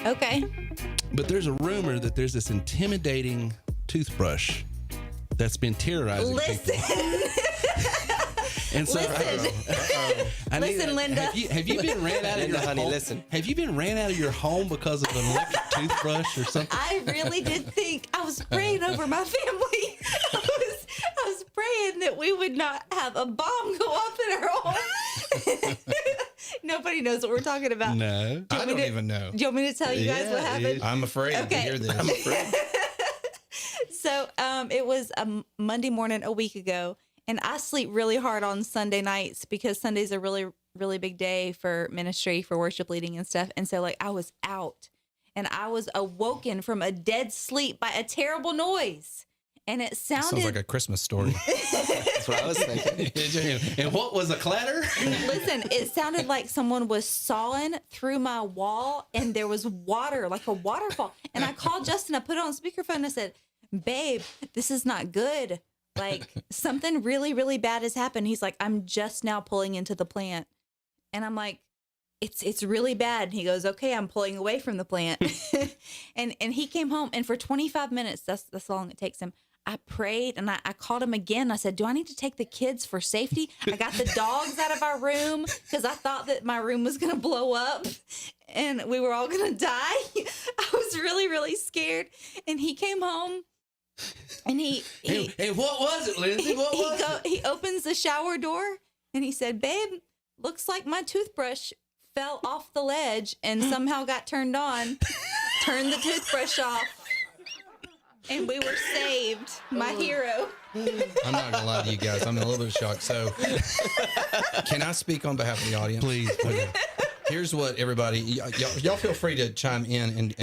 Okay. But there's a rumor that there's this intimidating toothbrush that's been terrorizing people. And so, Listen, Linda. Have you been ran out of your honey, home? listen. Have you been ran out of your home because of an electric toothbrush or something? I really did think I was praying over my family. I was praying that we would not have a bomb go off in our home. Nobody knows what we're talking about. No. I don't even know. Do you want me to tell you guys what happened? I'm afraid to Okay. hear this. I'm afraid. So it was a Monday morning a week ago, and I sleep really hard on Sunday nights because Sunday's a really, really big day for ministry, for worship leading and stuff. And so like I was out and I was awoken from a dead sleep by a terrible noise. And it sounded Sounds like a Christmas story. That's what I was thinking. And what was a clatter? Listen, it sounded like someone was sawing through my wall and there was water, like a waterfall. And I called Justin, I put it on speakerphone and I said, babe, this is not good. Like something really, really bad has happened. He's like, I'm just now pulling into the plant. And I'm like, it's really bad. And he goes, okay, I'm pulling away from the plant. and he came home and for 25 minutes, that's how long it takes him. I prayed and I called him again. I said, do I need to take the kids for safety? I got the dogs out of our room because I thought that my room was going to blow up and we were all going to die. I was really, really scared. And he came home and he what was it, Lindsay? What was it? he opens the shower door and he said, babe, looks like my toothbrush fell off the ledge and somehow got turned on. Turned the toothbrush off. And we were saved. My hero. I'm not gonna lie to you guys. I'm a little bit shocked. So, can I speak on behalf of the audience? Please. Here's what everybody. Y'all feel free to chime in and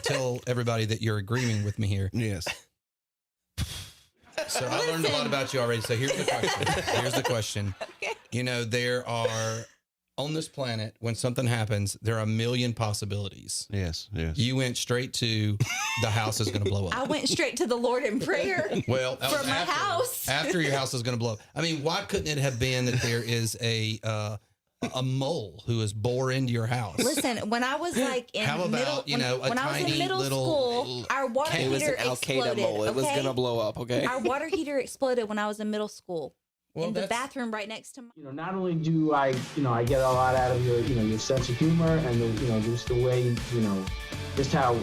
tell everybody that you're agreeing with me here. Yes. So I learned a lot about you already. So here's the question. Okay. You know, there are on this planet, when something happens, there are a million possibilities. Yes. You went straight to the house is going to blow up. I went straight to the Lord in prayer. Well, that for was my after, house. after your house is going to blow up. I mean, why couldn't it have been that there is a mole who is bore into your house? Listen, when I was like in How about, middle, you know, when a I was in tiny middle little- school, our water It was heater an Al Qaeda exploded. mole. It was okay? going to blow up, okay? Our water heater exploded when I was in middle school. Well, in the that's- bathroom right next to my. Not only do I, I get a lot out of your sense of humor and just the way, just how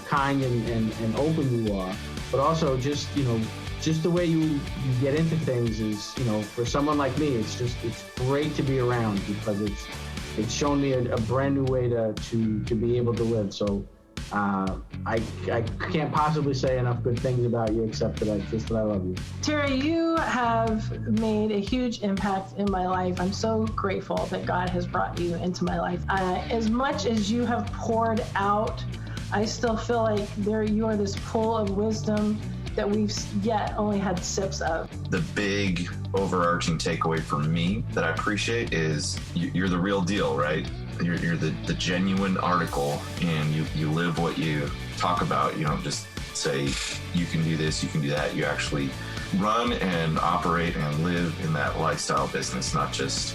kind and open you are, but also just the way you get into things is, for someone like me, it's great to be around because it's shown me a brand new way to be able to live. So I can't possibly say enough good things about you except that I love you. Terry, you have made a huge impact in my life. I'm so grateful that God has brought you into my life. As much as you have poured out, I still feel like you are this pool of wisdom that we've yet only had sips of. The big overarching takeaway for me that I appreciate is you're the real deal, right? You're the genuine article, and you live what you talk about. You don't just say you can do this, you can do that. You actually run and operate and live in that lifestyle business, not just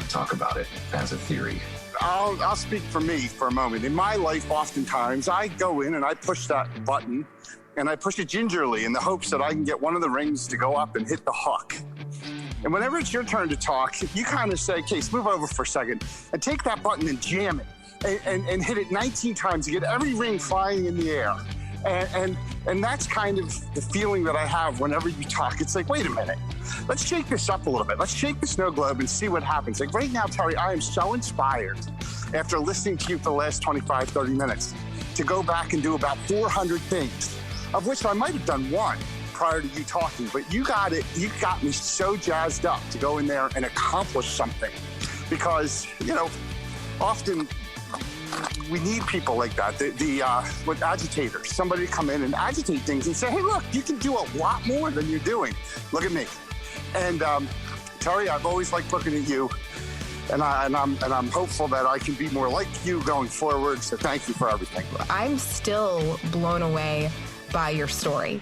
talk about it as a theory. I'll speak for me for a moment. In my life, oftentimes, I go in and I push that button, and I push it gingerly in the hopes that I can get one of the rings to go up and hit the hook. And whenever it's your turn to talk, you kind of say, Case, move over for a second and take that button and jam it and hit it 19 times to get every ring flying in the air. And that's kind of the feeling that I have whenever you talk. It's like, wait a minute, let's shake this up a little bit. Let's shake the snow globe and see what happens. Like right now, Terry, I am so inspired after listening to you for the last 25, 30 minutes to go back and do about 400 things, of which I might have done one prior to you talking, but you got me so jazzed up to go in there and accomplish something because, often we need people like that, with agitators, somebody to come in and agitate things and say, hey, look, you can do a lot more than you're doing. Look at me. And Terry, I've always liked looking at you, and I'm hopeful that I can be more like you going forward, so thank you for everything. I'm still blown away by your story.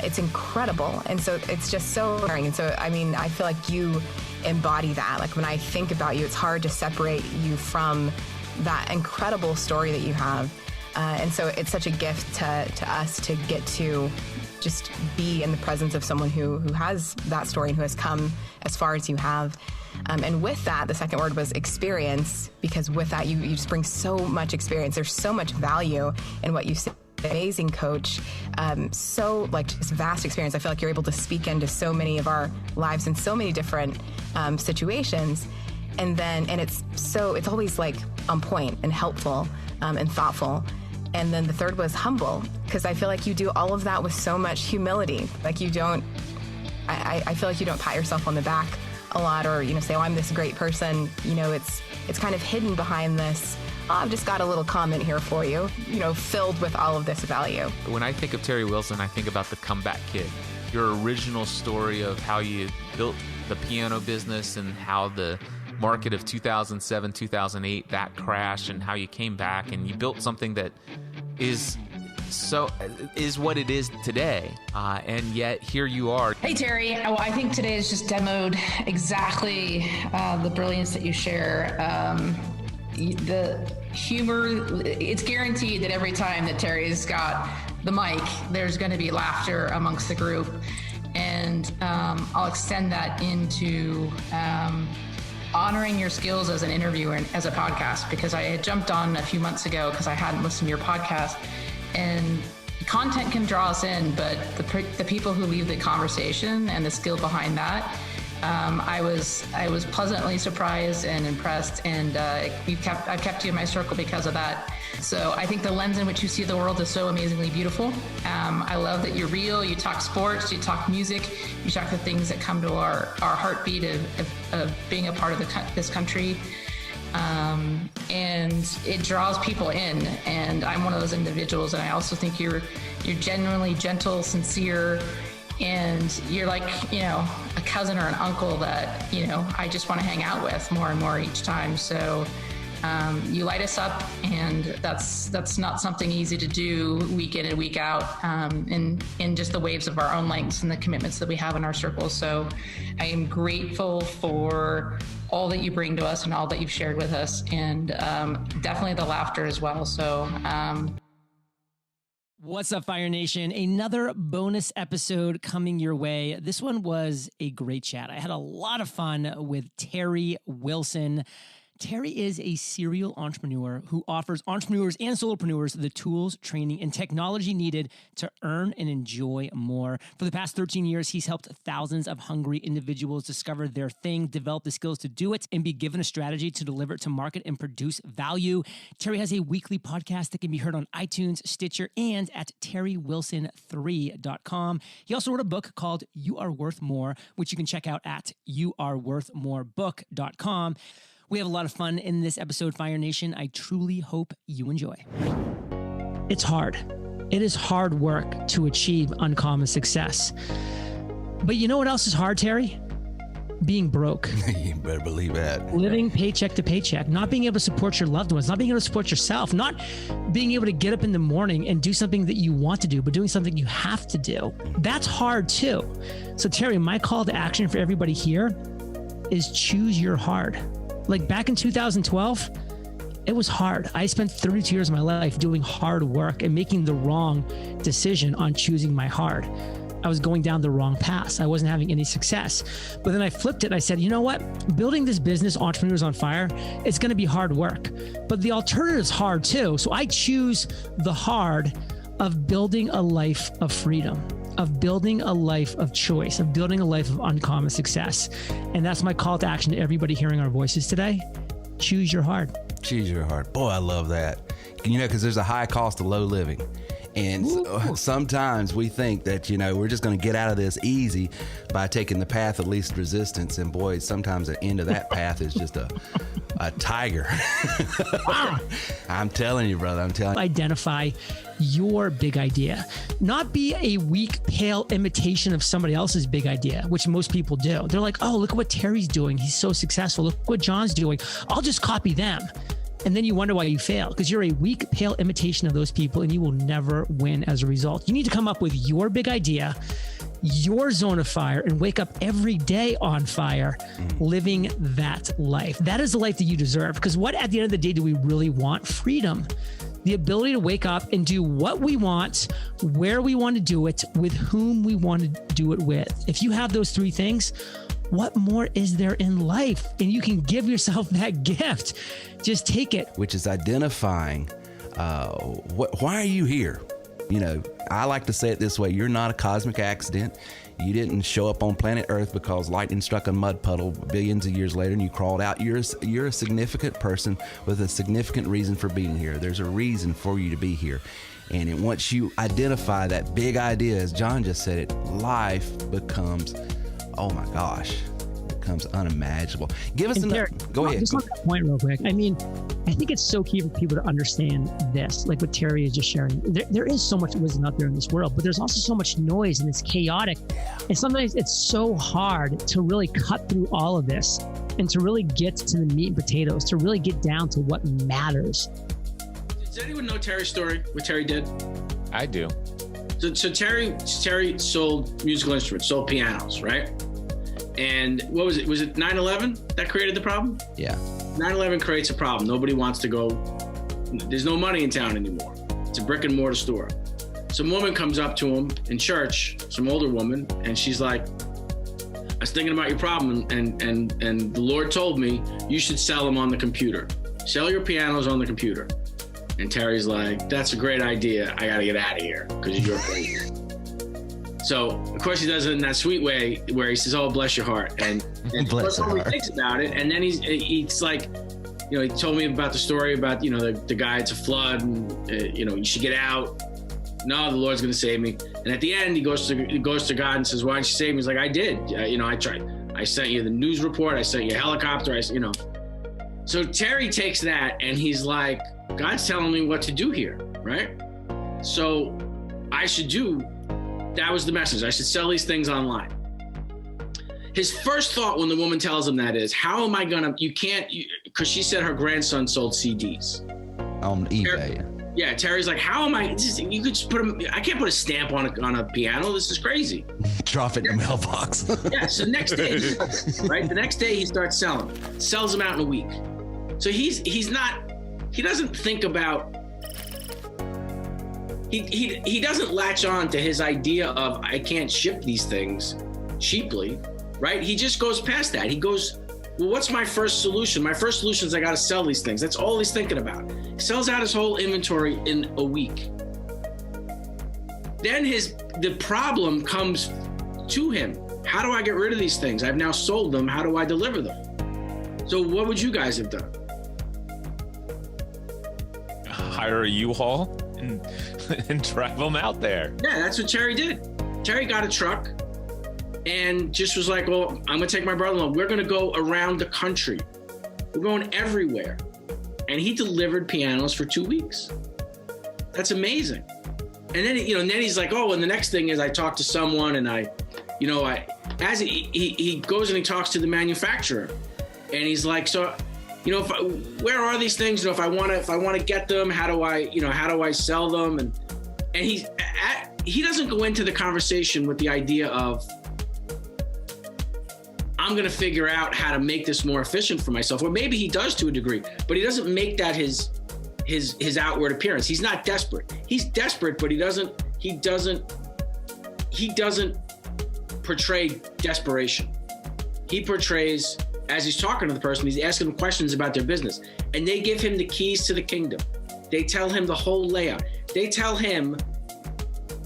It's incredible. And so it's just so inspiring. And so, I mean, I feel like you embody that. Like when I think about you, it's hard to separate you from that incredible story that you have. And so it's such a gift to us to get to just be in the presence of someone who has that story and who has come as far as you have. And with that, the second word was experience, because with that, you just bring so much experience. There's so much value in what you say. Amazing coach. So like just vast experience. I feel like you're able to speak into so many of our lives in so many different situations. And it's always like on point and helpful and thoughtful. And then the third was humble, because I feel like you do all of that with so much humility. Like you don't, I feel like you don't pat yourself on the back a lot, or, say, oh, I'm this great person. It's kind of hidden behind this, oh, I've just got a little comment here for you, filled with all of this value. When I think of Terry Wilson, I think about the comeback kid. Your original story of how you built the piano business and how the market of 2007, 2008, that crash, and how you came back and you built something that is what it is today. And yet here you are. Hey, Terry. I think today has just demoed exactly the brilliance that you share. The humor, it's guaranteed that every time that Terry's got the mic, there's going to be laughter amongst the group. And I'll extend that into honoring your skills as an interviewer and as a podcast, because I had jumped on a few months ago because I hadn't listened to your podcast, and content can draw us in, but the people who lead the conversation and the skill behind that, I was pleasantly surprised and impressed, and I've kept you in my circle because of that. So I think the lens in which you see the world is so amazingly beautiful. I love that you're real. You talk sports, you talk music, you talk the things that come to our heartbeat of being a part of this country. And it draws people in, and I'm one of those individuals. And I also think you're genuinely gentle, sincere, and you're like, a cousin or an uncle that, I just want to hang out with more and more each time. So you light us up, and that's not something easy to do week in and week out, in just the waves of our own lengths and the commitments that we have in our circles. So I am grateful for all that you bring to us and all that you've shared with us, and definitely the laughter as well. So what's up, Fire Nation? Another bonus episode coming your way. This one was a great chat. I had a lot of fun with Terry Wilson. Terry is a serial entrepreneur who offers entrepreneurs and solopreneurs the tools, training, and technology needed to earn and enjoy more. For the past 13 years, he's helped thousands of hungry individuals discover their thing, develop the skills to do it, and be given a strategy to deliver it to market and produce value. Terry has a weekly podcast that can be heard on iTunes, Stitcher, and at terrywilson3.com. He also wrote a book called You Are Worth More, which you can check out at youareworthmorebook.com. We have a lot of fun in this episode, Fire Nation. I truly hope you enjoy. It's hard. It is hard work to achieve uncommon success. But you know what else is hard, Terry? Being broke. You better believe that. Living paycheck to paycheck, not being able to support your loved ones, not being able to support yourself, not being able to get up in the morning and do something that you want to do, but doing something you have to do. That's hard too. So Terry, my call to action for everybody here is choose your hard. Like back in 2012, it was hard. I spent 32 years of my life doing hard work and making the wrong decision on choosing my hard. I was going down the wrong path. I wasn't having any success. But then I flipped it and I said, you know what? Building this business, Entrepreneurs on Fire, it's going to be hard work. But the alternative is hard too. So I choose the hard of building a life of freedom, of building a life of choice, of building a life of uncommon success. And that's my call to action to everybody hearing our voices today. Choose your hard. Choose your hard. Boy, I love that. Because there's a high cost of low living. And sometimes we think that, we're just going to get out of this easy by taking the path of least resistance. And boy, sometimes the end of that path is just a tiger. I'm telling you, brother, Identify your big idea. Not be a weak, pale imitation of somebody else's big idea, which most people do. They're like, oh, look at what Terry's doing. He's so successful. Look what John's doing. I'll just copy them. And then you wonder why you fail, because you're a weak, pale imitation of those people and you will never win as a result. You need to come up with your big idea your zone of fire and wake up every day on fire, living that life. That is the life that you deserve. Because what at the end of the day do we really want? Freedom. The ability to wake up and do what we want, where we want to do it, with whom we want to do it with. If you have those three things, what more is there in life? And you can give yourself that gift. Just take it. Which is identifying, why are you here? You know, I like to say it this way. You're not a cosmic accident. You didn't show up on planet Earth because lightning struck a mud puddle billions of years later and you crawled out. You're a significant person with a significant reason for being here. There's a reason for you to be here. And once you identify that big idea, as John just said it, life becomes, oh my gosh, becomes unimaginable. Give us go ahead. Just on that point real quick. I mean, I think it's so key for people to understand this, like what Terry is just sharing. There is so much wisdom out there in this world, but there's also so much noise and it's chaotic. And sometimes it's so hard to really cut through all of this and to really get to the meat and potatoes, to really get down to what matters. Does anyone know Terry's story, what Terry did? I do. So Terry sold musical instruments, sold pianos, right? And what was it? Was it 9/11 that created the problem? Yeah. 9/11 creates a problem. Nobody wants to go. There's no money in town anymore. It's a brick and mortar store. Some woman comes up to him in church, some older woman, and she's like, I was thinking about your problem, and the Lord told me you should sell them on the computer. Sell your pianos on the computer. And Terry's like, that's a great idea. I got to get out of here because you're crazy. So, of course, he does it in that sweet way where he says, oh, bless your heart. And bless your heart. He thinks about it. And then he's like, you know, he told me about the story about, you know, the guy, it's a flood and, you know, you should get out. No, the Lord's going to save me. And at the end, he goes to God and says, why didn't you save me? He's like, I did. You know, I tried. I sent you the news report. I sent you a helicopter. You know. So Terry takes that and he's like, God's telling me what to do here, right? So that was the message. I should sell these things online. His first thought when the woman tells him that is, how am I gonna, because she said her grandson sold CDs. On eBay. Yeah, Terry's like, how am I, you could just I can't put a stamp on a piano, this is crazy. Drop it in the mailbox. Yeah, so next day, right? The next day he starts sells them out in a week. So he doesn't think about, he doesn't latch on to his idea of I can't ship these things cheaply, right? He just goes past that. He goes, well, what's my first solution? My first solution is I got to sell these things. That's all he's thinking about. He sells out his whole inventory in a week. Then the problem comes to him. How do I get rid of these things? I've now sold them. How do I deliver them? So what would you guys have done? Hire a U-Haul and drive them out there. Yeah, that's what Terry did. Terry got a truck and just was like, well, I'm going to take my brother-in-law. We're going to go around the country. We're going everywhere. And he delivered pianos for 2 weeks. That's amazing. And then, you know, and then he's like, oh, and the next thing is I talk to someone and as he goes and he talks to the manufacturer and he's like, so, you know, where are these things? You know, if I want to get them, how do I sell them? And he doesn't go into the conversation with the idea of, I'm going to figure out how to make this more efficient for myself. Or maybe he does to a degree, but he doesn't make that his outward appearance. He's not desperate. He's desperate, but he doesn't portray desperation. He portrays, as he's talking to the person, he's asking them questions about their business, and they give him the keys to the kingdom. They tell him the whole layout. They tell him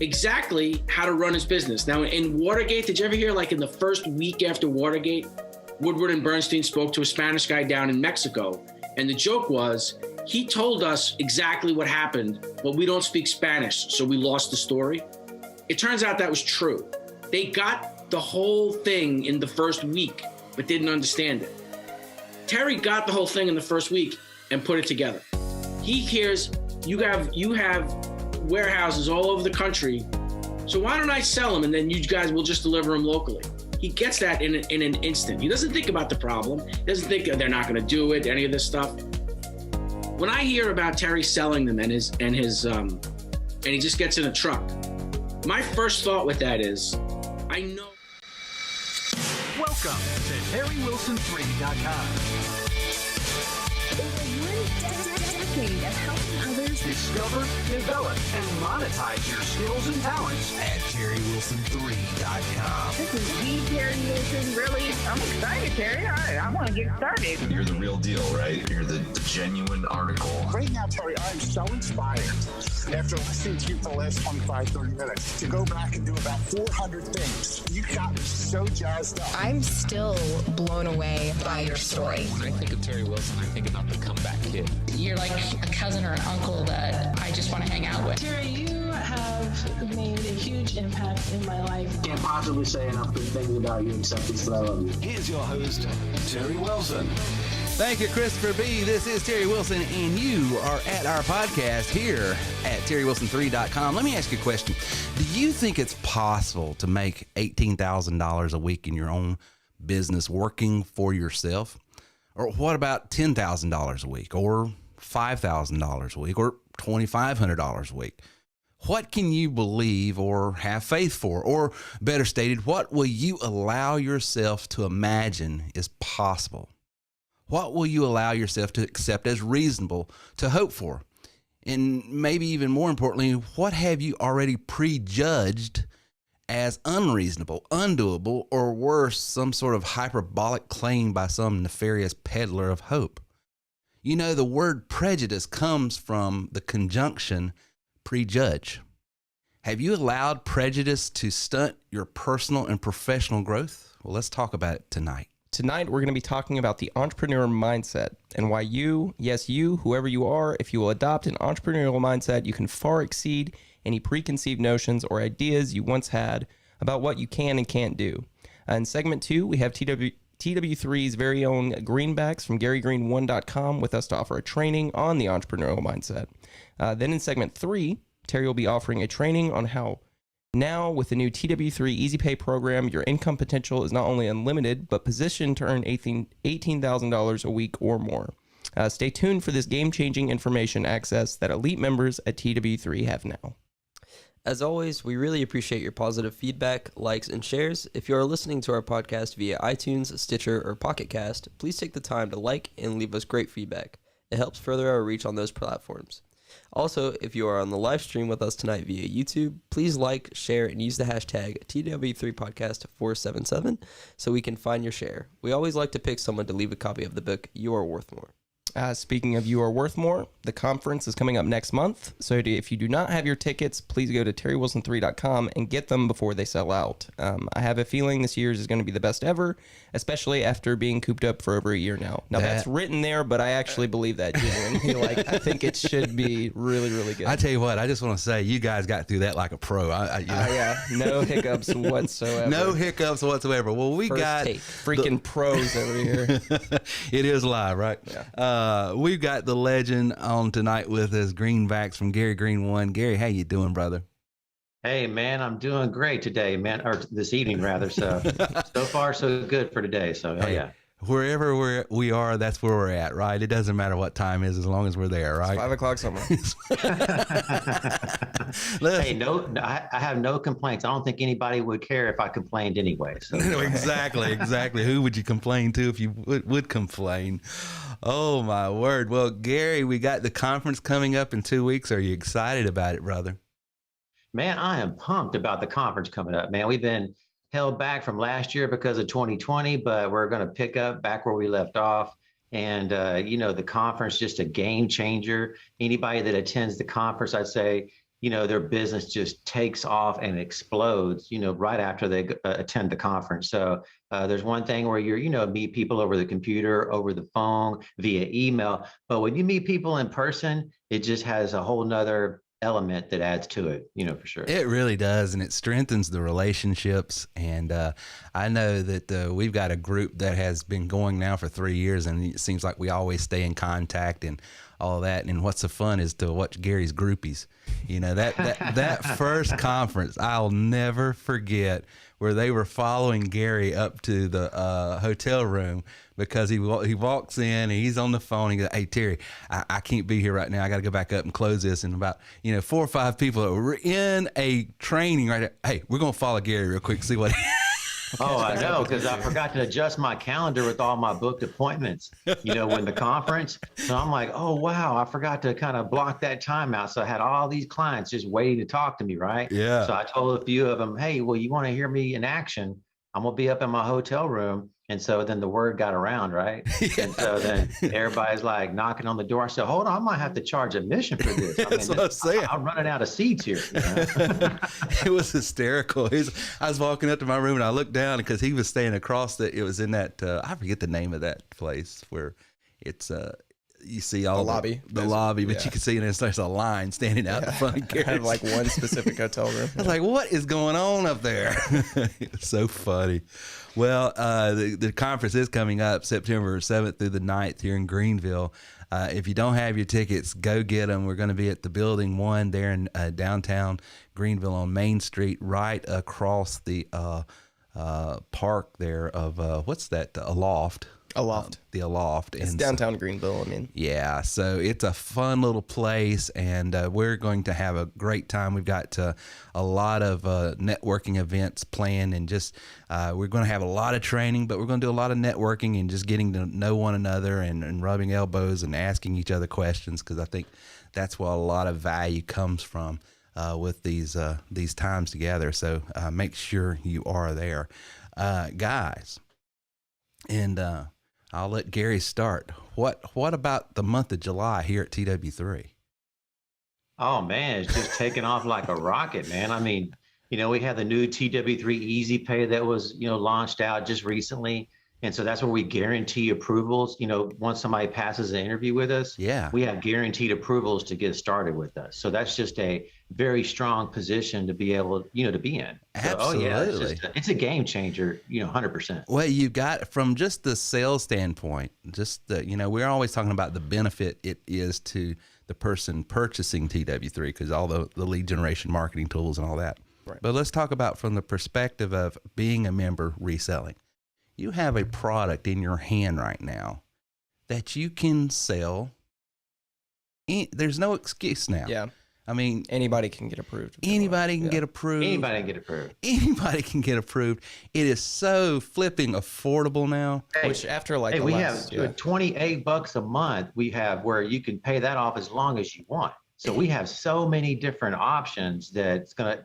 exactly how to run his business. Now, in Watergate, did you ever hear, like in the first week after Watergate, Woodward and Bernstein spoke to a Spanish guy down in Mexico, and the joke was, he told us exactly what happened, but we don't speak Spanish, so we lost the story. It turns out that was true. They got the whole thing in the first week, but didn't understand it. Terry got the whole thing in the first week and put it together. He hears, you have warehouses all over the country, so why don't I sell them and then you guys will just deliver them locally? He gets that in an instant. He doesn't think about the problem. He doesn't think they're not going to do it, any of this stuff. When I hear about Terry selling them and he just gets in a truck, my first thought with that is, I know. Welcome to TerryWilson3.com. Over 1 decade of helping others discover, develop, and monetize your skills and talents at TerryWilson3.com. This is the Terry Wilson. Really, I'm excited, Terry. I want to get started. You're the real deal, right? You're the genuine article. Right now, Terry, I'm so inspired after listening to you for the last 25, 30 minutes to go back and do about 400 things. You got me so jazzed up. I'm still blown away by your story. When I think of Terry Wilson, I think about the comeback kid. You're like a cousin or an uncle that I just want to hang out with. Terry, you have made a huge impact in my life. Can't possibly say enough good things about your acceptance, but I love you. Here's your host, Terry Wilson. Thank you, Christopher B. This is Terry Wilson, and you are at our podcast here at TerryWilson3.com. Let me ask you a question. Do you think it's possible to make $18,000 a week in your own business working for yourself? Or what about $10,000 a week, or $5,000 a week, or $2,500 a week? What can you believe or have faith for? Or better stated, what will you allow yourself to imagine is possible? What will you allow yourself to accept as reasonable to hope for? And maybe even more importantly, what have you already prejudged as unreasonable, undoable, or worse, some sort of hyperbolic claim by some nefarious peddler of hope? You know, the word prejudice comes from the conjunction prejudge. Have you allowed prejudice to stunt your personal and professional growth? Well, let's talk about it tonight. Tonight, we're going to be talking about the entrepreneur mindset and why you, yes, you, whoever you are, if you will adopt an entrepreneurial mindset, you can far exceed any preconceived notions or ideas you once had about what you can and can't do. In segment 2, we have TW3's very own Greenbacks from GaryGreen1.com with us to offer a training on the entrepreneurial mindset. Then in segment 3, Terry will be offering a training on how now, with the new TW3 Easy Pay program, your income potential is not only unlimited, but positioned to earn $18,000 a week or more. Stay tuned for this game-changing information access that elite members at TW3 have now. As always, we really appreciate your positive feedback, likes, and shares. If you are listening to our podcast via iTunes, Stitcher, or Pocket Cast, please take the time to like and leave us great feedback. It helps further our reach on those platforms. Also, if you are on the live stream with us tonight via YouTube, please like, share, and use the hashtag TW3Podcast477 so we can find your share. We always like to pick someone to leave a copy of the book, You Are Worth More. Speaking of You Are Worth More, the conference is coming up next month. So if you do not have your tickets, please go to TerryWilson3.com and get them before they sell out. I have a feeling this year's is going to be the best ever, especially after being cooped up for over a year now. Now, that's written there, but I actually believe that genuinely. I think it should be really, really good. I tell you what, I just want to say you guys got through that like a pro. Yeah, no hiccups whatsoever. No hiccups whatsoever. Well, we got freaking pros over here. It is live, right? Yeah. We've got the legend on tonight with us, Greenbacks from Gary Green 1. Gary, how you doing, brother? Hey, man, I'm doing great today, man, or this evening, rather. So far, so good for today. So, hell yeah. Wherever we are, that's where we're at, right? It doesn't matter what time it is as long as we're there, right? It's 5 o'clock somewhere. Hey, I have no complaints. I don't think anybody would care if I complained anyway. So. Exactly. Who would you complain to if you would complain? Oh, my word. Well, Gary, we got the conference coming up in 2 weeks. Are you excited about it, brother? Man, I am pumped about the conference coming up, man. We've been held back from last year because of 2020, but we're going to pick up back where we left off. And, the conference, just a game changer. Anybody that attends the conference, I'd say, their business just takes off and explodes, right after they attend the conference. So there's one thing where you're, meet people over the computer, over the phone, via email. But when you meet people in person, it just has a whole nother element that adds to it, for sure. It really does, and it strengthens the relationships. And I know that we've got a group that has been going now for 3 years, and it seems like we always stay in contact and all that. And what's so fun is to watch Gary's groupies. That first conference, I'll never forget. where they were following Gary up to the hotel room because he walks in and he's on the phone. He goes, "Hey, Terry, I can't be here right now. I got to go back up and close this." And about 4 or 5 people that were in a training right there. "Hey, we're gonna follow Gary real quick, see what." Oh, I know, because I forgot to adjust my calendar with all my booked appointments, when the conference. So I'm like, oh, wow, I forgot to kind of block that time out. So I had all these clients just waiting to talk to me, right? Yeah. So I told a few of them, hey, well, you want to hear me in action? I'm going to be up in my hotel room. And so then the word got around, right? Yeah. And so then everybody's like knocking on the door. I said, hold on, I might have to charge admission for this. That's what I'm saying. I'm running out of seats here. It was hysterical. I was walking up to my room and I looked down because he was staying across it was in that, I forget the name of that place where it's, you see all lobby, the lobby, but you can see there's a line standing out the front. I had like one specific hotel room. I was like, what is going on up there? It was so funny. Well, the conference is coming up September 7th through the 9th here in Greenville. If you don't have your tickets, go get them. We're going to be at the Building 1 there in downtown Greenville on Main Street, right across the park there of, what's that, Aloft. The Aloft. It's downtown Greenville, Yeah, so it's a fun little place, and we're going to have a great time. We've got a lot of networking events planned, and just we're going to have a lot of training, but we're going to do a lot of networking and just getting to know one another and rubbing elbows and asking each other questions, because I think that's where a lot of value comes from with these times together. So make sure you are there. Guys, and I'll let Gary start. What about the month of July here at TW3? Oh man, it's just taking off like a rocket, man. I mean, we have the new TW3 Easy Pay that was, launched out just recently. And so that's where we guarantee approvals. Once somebody passes an interview with us, we have guaranteed approvals to get started with us. So that's just a very strong position to be able, to be in. Absolutely. So, it's a game changer, 100%. Well, you've got, from just the sales standpoint, we're always talking about the benefit it is to the person purchasing TW3, because all the lead generation marketing tools and all that. Right. But let's talk about from the perspective of being a member reselling. You have a product in your hand right now that you can sell. There's no excuse now. Yeah. I mean, anybody can get approved. Anybody can get approved. Anybody can get approved. Anybody can get approved. It is so flipping affordable now. Which after we have $28 a month. We have where you can pay that off as long as you want. So we have so many different options that's gonna,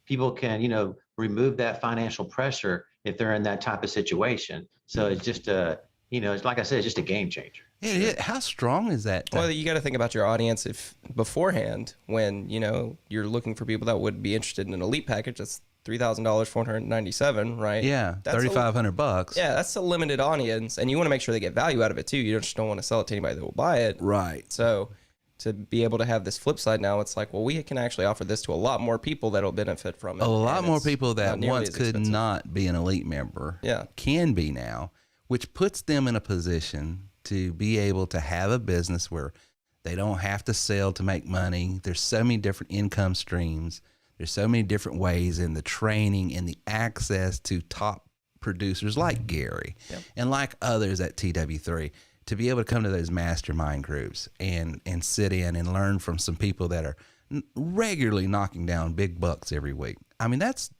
people can, remove that financial pressure if they're in that type of situation. So it's just it's like I said, it's just a game changer. How strong is that? Well, you got to think about your audience if beforehand, when, you're looking for people that would be interested in an elite package, that's $3,000, $497, right? Yeah, $3,500. Yeah, that's a limited audience, and you want to make sure they get value out of it too. You just don't want to sell it to anybody that will buy it. Right. So to be able to have this flip side now, it's like, well, we can actually offer this to a lot more people that will benefit from it. A lot more people that once could not be an elite member can be now, which puts them in a position to be able to have a business where they don't have to sell to make money. There's so many different income streams. There's so many different ways in the training and the access to top producers like Gary and like others at TW3 to be able to come to those mastermind groups and sit in and learn from some people that are regularly knocking down big bucks every week. I mean, that's,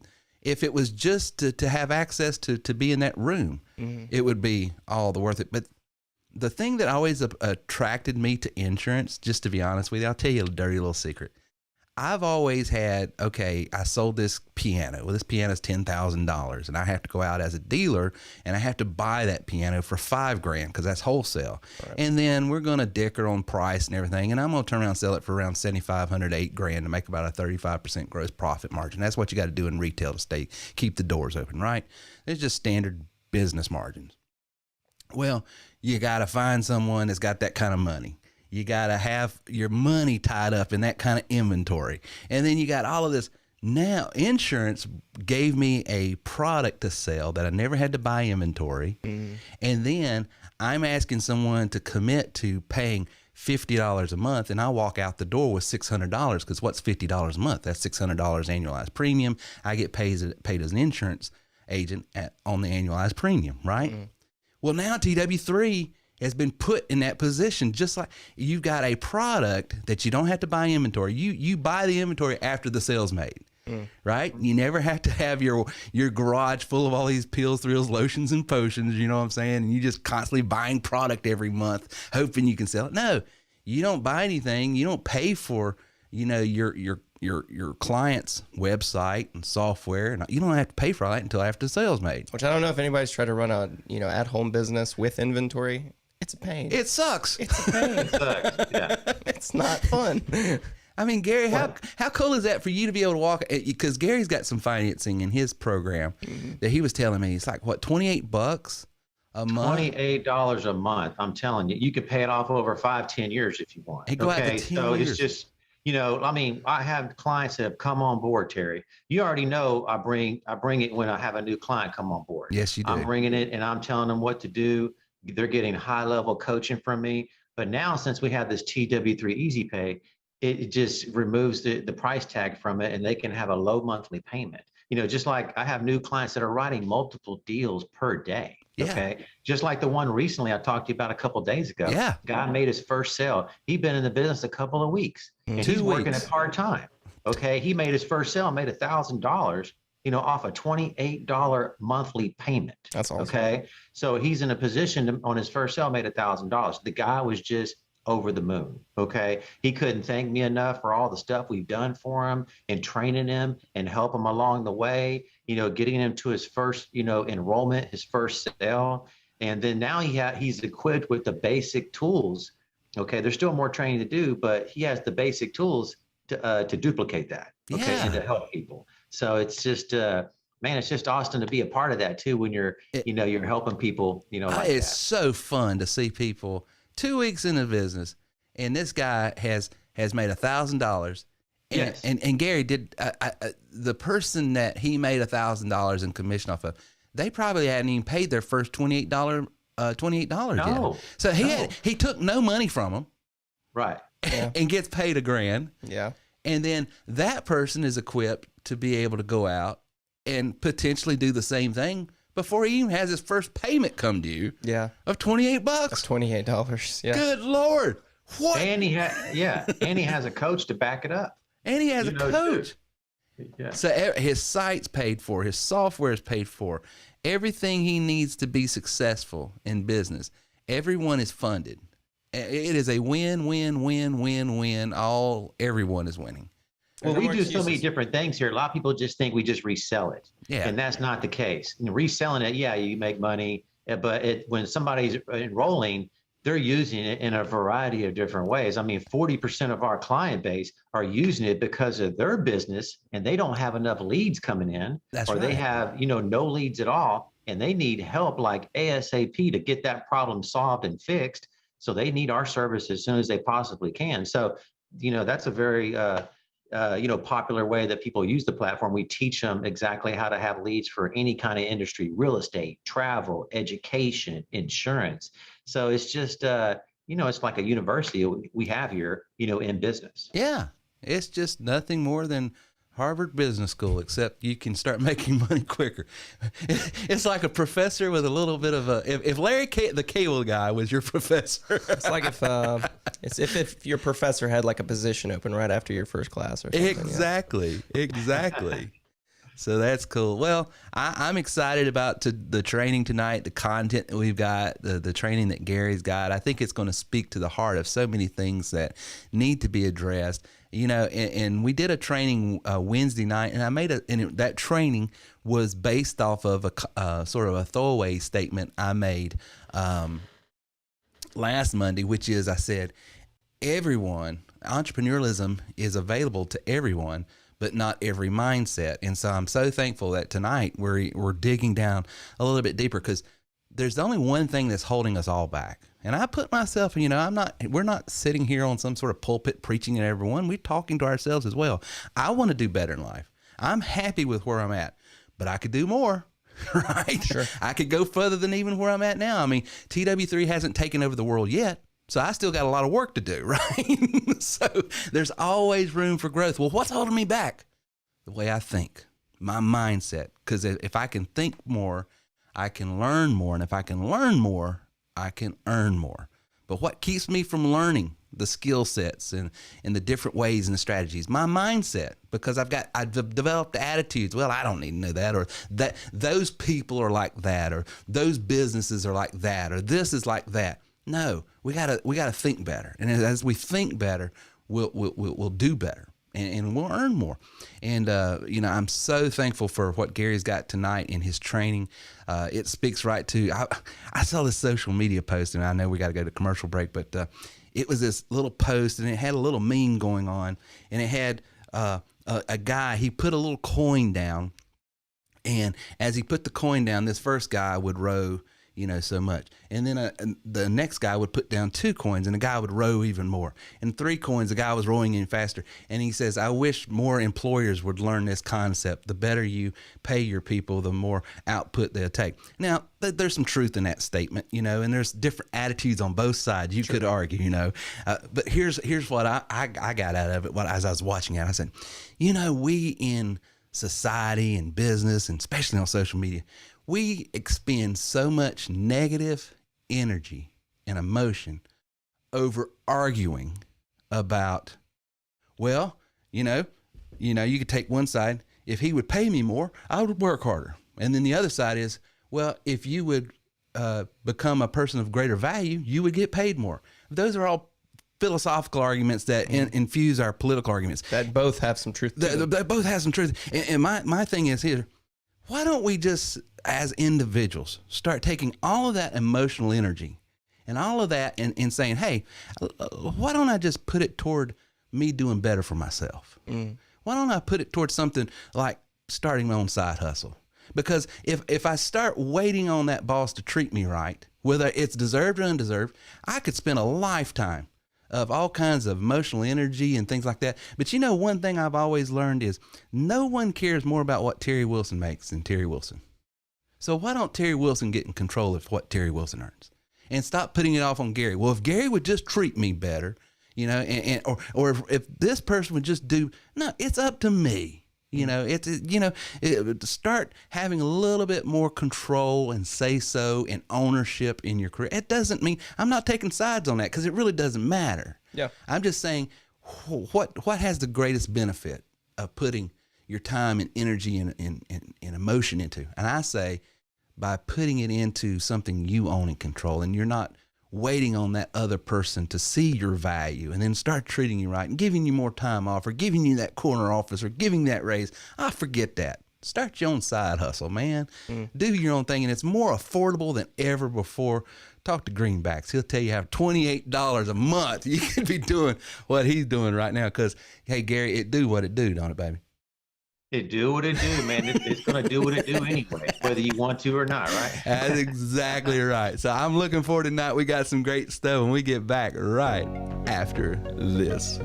if it was just to have access to be in that room, it would be all the worth it. But the thing that always attracted me to insurance, just to be honest with you, I'll tell you a dirty little secret. I've always had, I sold this piano. Well, this piano is $10,000, and I have to go out as a dealer, and I have to buy that piano for $5,000 because that's wholesale. Right. And then we're going to dicker on price and everything, and I'm going to turn around and sell it for around $7,500, $8,000 to make about a 35% gross profit margin. That's what you got to do in retail to keep the doors open, right? It's just standard business margins. Well, you got to find someone that's got that kind of money. You got to have your money tied up in that kind of inventory. And then you got all of this. Now, insurance gave me a product to sell that I never had to buy inventory. And then I'm asking someone to commit to paying $50 a month, and I walk out the door with $600, because what's $50 a month? That's $600 annualized premium. I get paid as an insurance agent on the annualized premium, right? Well, now TW3 has been put in that position, just like you've got a product that you don't have to buy inventory. You buy the inventory after the sale's made. Right? You never have to have your garage full of all these pills, thrills, lotions, and potions, you know what I'm saying? And you just constantly buying product every month, hoping you can sell it. No, you don't buy anything. You don't pay for, your client's website and software, and you don't have to pay for all that until after the sale's made. Which I don't know if anybody's tried to run a, at-home business with inventory. It's a pain. It sucks. It's a pain. It sucks. Yeah. It's not fun. I mean, Gary, how cool is that for you to be able to walk? Because Gary's got some financing in his program that he was telling me. It's like, what, $28 a month? $28 a month. I'm telling you, you could pay it off over 5-10 years if you want. Hey, go out to 10 so years. It's just, I have clients that have come on board, Terry. You already know I bring it when I have a new client come on board. Yes, you do. I'm bringing it and I'm telling them what to do. They're getting high level coaching from me. But now, since we have this TW3 Easy Pay, it just removes the price tag from it, and they can have a low monthly payment. Just like I have new clients that are writing multiple deals per day. Yeah. Okay. Just like the one recently I talked to you about a couple of days ago. Yeah. Guy made his first sale. He'd been in the business a couple of weeks, and he's working at part-time. Okay. He made his first sale, made $1,000, off a $28 monthly payment. That's awesome. Okay. So he's in a position on his first sale, made $1,000. The guy was just over the moon. Okay. He couldn't thank me enough for all the stuff we've done for him and training him and help him along the way, getting him to his first, enrollment, his first sale. And then now he's equipped with the basic tools. Okay. There's still more training to do, but he has the basic tools to duplicate that. Okay. Yeah. And to help people. So it's just, man, it's just awesome to be a part of that too, when you're helping people, like it's that. so fun to see people 2 weeks in the business, and this guy has made $1,000. Yes. And Gary did the person that he made $1,000 in commission off of, they probably hadn't even paid their first $28 No. yet. So he took no money from them. Right. And gets paid $1,000. Yeah. And then that person is equipped to be able to go out and potentially do the same thing before he even has his first payment come due. Yeah. Of $28. That's $28. Yeah. Good Lord. What? And he has a coach to back it up. And he has a coach. Yeah. So his site's paid for, his software is paid for, everything he needs to be successful in business. Everyone is funded. It is a win, win, win, win, win. Everyone is winning. Well, we do so many different things here. A lot of people just think we just resell it. Yeah. And that's not the case. Reselling it, you make money, but when somebody's enrolling, they're using it in a variety of different ways. I mean, 40% of our client base are using it because of their business, and they don't have enough leads coming in, they have, no leads at all, and they need help like ASAP to get that problem solved and fixed. So they need our service as soon as they possibly can. So, that's a very, popular way that people use the platform. We teach them exactly how to have leads for any kind of industry: real estate, travel, education, insurance. So it's just, it's like a university we have here, in business. Yeah. It's just nothing more than Harvard Business School, except you can start making money quicker. It's like a professor with a little bit of if Larry the Cable Guy was your professor. It's like if your professor had like a position open right after your first class or something. Exactly. So that's cool. Well, I'm excited about the training tonight, the content that we've got, the training that Gary's got. I think it's going to speak to the heart of so many things that need to be addressed. And we did a training Wednesday night, and that training was based off of a sort of a throwaway statement I made last Monday, which is I said, entrepreneurialism is available to everyone, but not every mindset. And so I'm so thankful that tonight we're digging down a little bit deeper, because there's only one thing that's holding us all back. And I put myself, we're not sitting here on some sort of pulpit preaching at everyone. We're talking to ourselves as well. I want to do better in life. I'm happy with where I'm at, but I could do more, right? Sure. I could go further than even where I'm at now. I mean, TW3 hasn't taken over the world yet. So I still got a lot of work to do, right? So there's always room for growth. Well, what's holding me back? The way I think, my mindset. Because if I can think more, I can learn more. And if I can learn more, I can earn more. But what keeps me from learning the skill sets and the different ways and the strategies? My mindset, because I've developed attitudes. Well, I don't need to know that, or that those people are like that, or those businesses are like that, or this is like that. No, we gotta think better. And as we think better, we'll do better. And we'll earn more. And, I'm so thankful for what Gary's got tonight in his training. It speaks right to, I saw this social media post, and I know we got to go to commercial break, but it was this little post, and it had a little meme going on, and it had a guy, he put a little coin down, and as he put the coin down, this first guy would row, so much. And then the next guy would put down 2 coins, and the guy would row even more. And 3 coins, the guy was rowing in faster. And he says, I wish more employers would learn this concept. The better you pay your people, the more output they'll take. Now, there's some truth in that statement, and there's different attitudes on both sides. You could argue, but here's what I got out of it as I was watching it. I said, we in society and business, and especially on social media, we expend so much negative energy and emotion over arguing about, well, you could take one side, if he would pay me more, I would work harder. And then the other side is, well, if you would become a person of greater value, you would get paid more. Those are all philosophical arguments that infuse our political arguments. That both have some truth. That both have some truth. And my thing is here, why don't we just, as individuals, start taking all of that emotional energy and all of that and saying, hey, why don't I just put it toward me doing better for myself? Why don't I put it towards something like starting my own side hustle? Because if I start waiting on that boss to treat me right, whether it's deserved or undeserved, I could spend a lifetime of all kinds of emotional energy and things like that. But one thing I've always learned is no one cares more about what Terry Wilson makes than Terry Wilson. So why don't Terry Wilson get in control of what Terry Wilson earns and stop putting it off on Gary? Well, if Gary would just treat me better, or if this person would just do, no, it's up to me. Start having a little bit more control and say so and ownership in your career. It doesn't mean I'm not taking sides on that, because it really doesn't matter. Yeah. I'm just saying what has the greatest benefit of putting your time and energy and emotion into? And I say by putting it into something you own and control, and you're not waiting on that other person to see your value and then start treating you right and giving you more time off, or giving you that corner office, or giving that raise. I forget that. Start your own side hustle, man. Do your own thing, and it's more affordable than ever before. Talk to Greenbacks. He'll tell you how $28 a month you could be doing what he's doing right now. Because, hey, Gary, it do what it do, don't it, baby? It do what it do, man. It's going to do what it do anyway, whether you want to or not, right? That's exactly right. So I'm looking forward tonight. We got some great stuff when we get back right after this.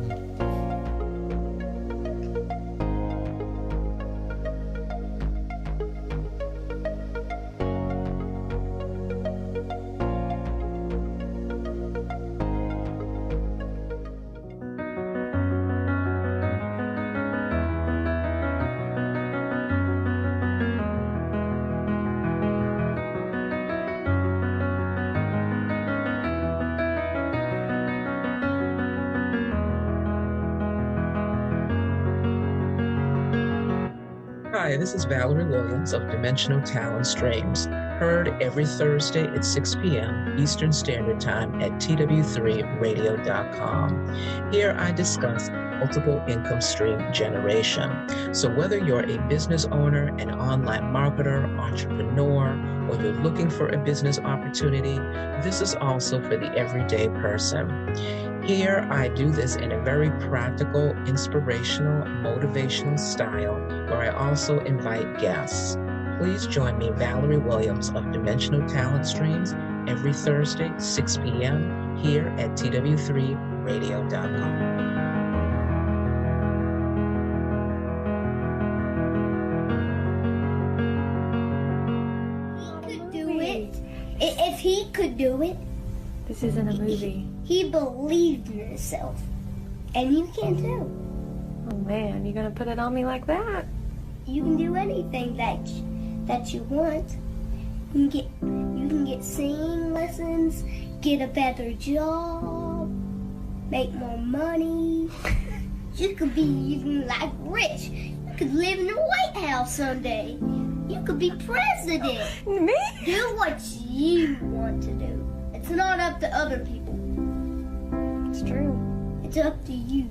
Hi, this is Valerie Williams of Dimensional Talent Streams, heard every Thursday at 6 p.m. Eastern Standard Time at tw3radio.com. Here I discuss multiple income stream generation. So whether you're a business owner, an online marketer, entrepreneur, or you're looking for a business opportunity, this is also for the everyday person. Here, I do this in a very practical, inspirational, motivational style, where I also invite guests. Please join me, Valerie Williams of Dimensional Talent Streams, every Thursday, 6 p.m. here at tw3radio.com. If he could do it. This isn't a movie. He believed in himself. And you can too. Oh man, you gonna put it on me like that? You can do anything that you want. You can get singing lessons, get a better job, make more money. You could be even like rich. You could live in the White House someday. You could be president. Me? Do what you want to do. It's not up to other people. It's true. It's up to you.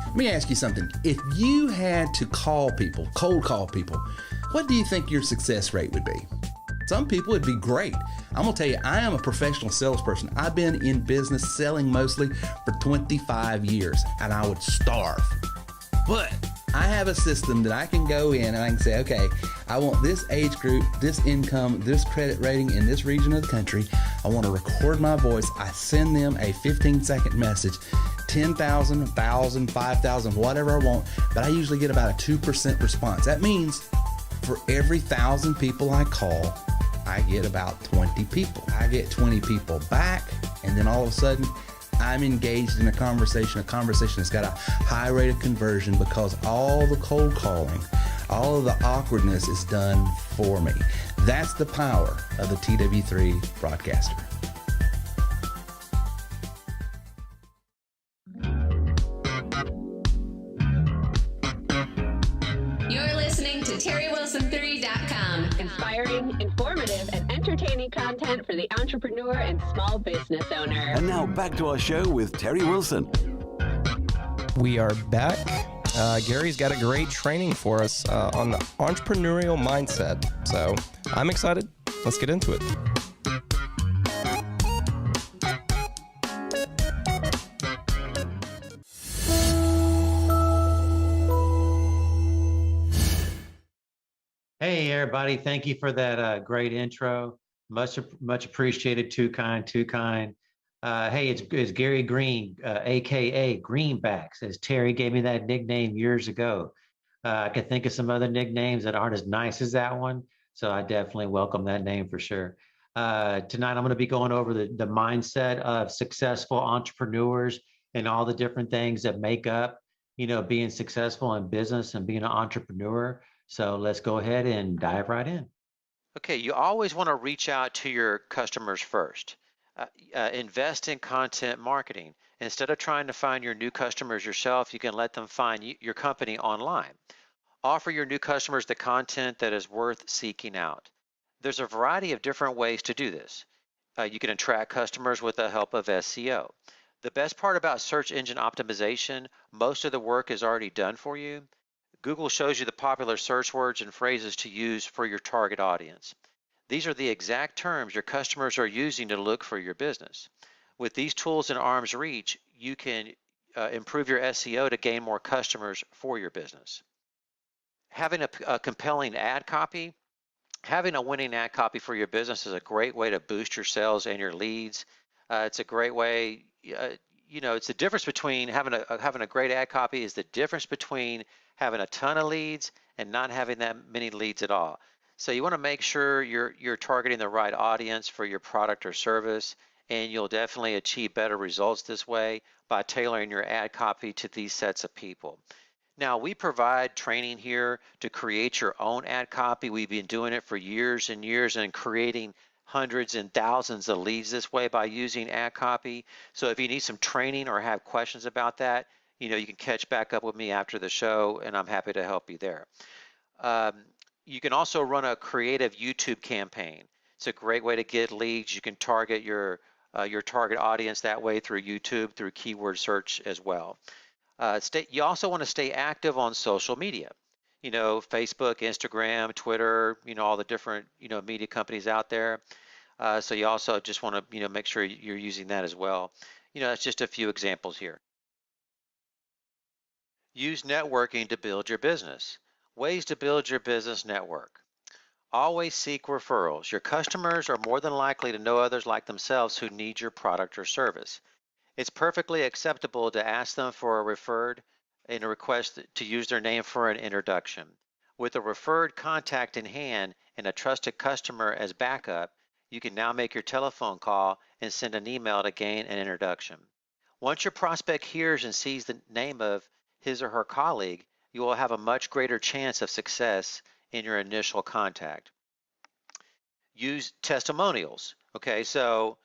Let me ask you something. If you had to call people, cold call people, what do you think your success rate would be? Some people it'd be great. I'm gonna tell you, I am a professional salesperson. I've been in business selling mostly for 25 years, and I would starve. But I have a system that I can go in and I can say, okay, I want this age group, this income, this credit rating in this region of the country. I want to record my voice. I send them a 15-second message. 10,000, 1,000, 5,000, whatever I want, but I usually get about a 2% response. That means for every 1,000 people I call, I get about 20 people. I get 20 people back, and then all of a sudden, I'm engaged in a conversation that's got a high rate of conversion because all the cold calling, all of the awkwardness is done for me. That's the power of the TW3 broadcaster. You're listening to TerryWilson3.com. Inspiring, informative, and entertaining content for the entrepreneur and small business owner. And now back to our show with Terry Wilson. We are back. Gary's got a great training for us on the entrepreneurial mindset. So I'm excited. Let's get into it. Hey, everybody. Thank you for that great intro. Much appreciated. Too kind, too kind. Hey, it's Gary Green, a.k.a. Greenbacks, as Terry gave me that nickname years ago. I could think of some other nicknames that aren't as nice as that one, so I definitely welcome that name for sure. Tonight, I'm going to be going over the mindset of successful entrepreneurs and all the different things that make up, being successful in business and being an entrepreneur. So let's go ahead and dive right in. Okay, you always want to reach out to your customers first. Invest in content marketing. Instead of trying to find your new customers yourself, you can let them find your company online. Offer your new customers the content that is worth seeking out. There's a variety of different ways to do this. You can attract customers with the help of SEO. The best part about search engine optimization, most of the work is already done for you. Google shows you the popular search words and phrases to use for your target audience. These are the exact terms your customers are using to look for your business. With these tools in arm's reach, you can improve your SEO to gain more customers for your business. Having a compelling ad copy, having a winning ad copy for your business is a great way to boost your sales and your leads. It's a great way, it's the difference between having a great ad copy is the difference between having a ton of leads and not having that many leads at all. So you want to make sure you're targeting the right audience for your product or service, and you'll definitely achieve better results this way by tailoring your ad copy to these sets of people. Now, we provide training here to create your own ad copy. We've been doing it for years and years and creating hundreds and thousands of leads this way by using ad copy. So if you need some training or have questions about that, you can catch back up with me after the show, and I'm happy to help you there. You can also run a creative YouTube campaign. It's a great way to get leads. You can target your target audience that way through YouTube, through keyword search as well. You also want to stay active on social media. Facebook, Instagram, Twitter, all the different, media companies out there. So you also just want to, make sure you're using that as well. That's just a few examples here. Use networking to build your business. Ways to build your business network. Always seek referrals. Your customers are more than likely to know others like themselves who need your product or service. It's perfectly acceptable to ask them for a referred and a request to use their name for an introduction. With a referred contact in hand and a trusted customer as backup, you can now make your telephone call and send an email to gain an introduction. Once your prospect hears and sees the name of his or her colleague, you will have a much greater chance of success in your initial contact. Use testimonials. Okay, so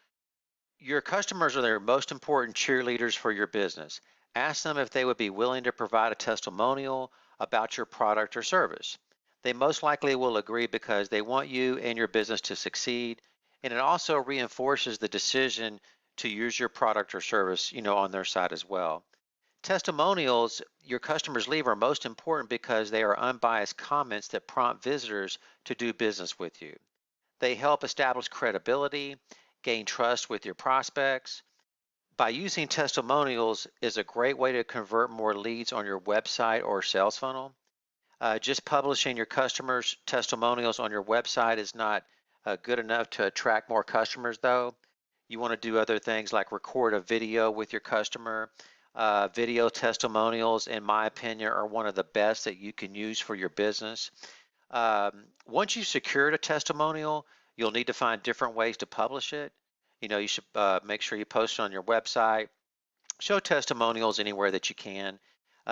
your customers are their most important cheerleaders for your business. Ask them if they would be willing to provide a testimonial about your product or service. They most likely will agree because they want you and your business to succeed, and it also reinforces the decision to use your product or service, on their side as well. Testimonials your customers leave are most important because they are unbiased comments that prompt visitors to do business with you. They help establish credibility, gain trust with your prospects. By using testimonials is a great way to convert more leads on your website or sales funnel. Just publishing your customers' testimonials on your website is not good enough to attract more customers, though. You want to do other things like record a video with your customer. Video testimonials, in my opinion, are one of the best that you can use for your business. Once you've secured a testimonial, you'll need to find different ways to publish it. You should make sure you post it on your website. Show testimonials anywhere that you can.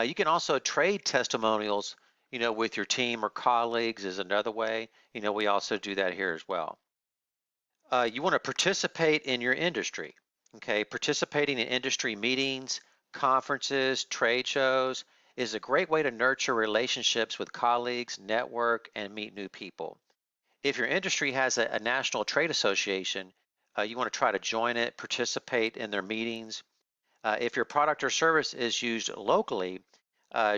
You can also trade testimonials, with your team or colleagues is another way. We also do that here as well. You want to participate in your industry. Okay, participating in industry meetings, conferences, trade shows is a great way to nurture relationships with colleagues, network, and meet new people. If your industry has a national trade association, you want to try to join it, participate in their meetings. If your product or service is used locally,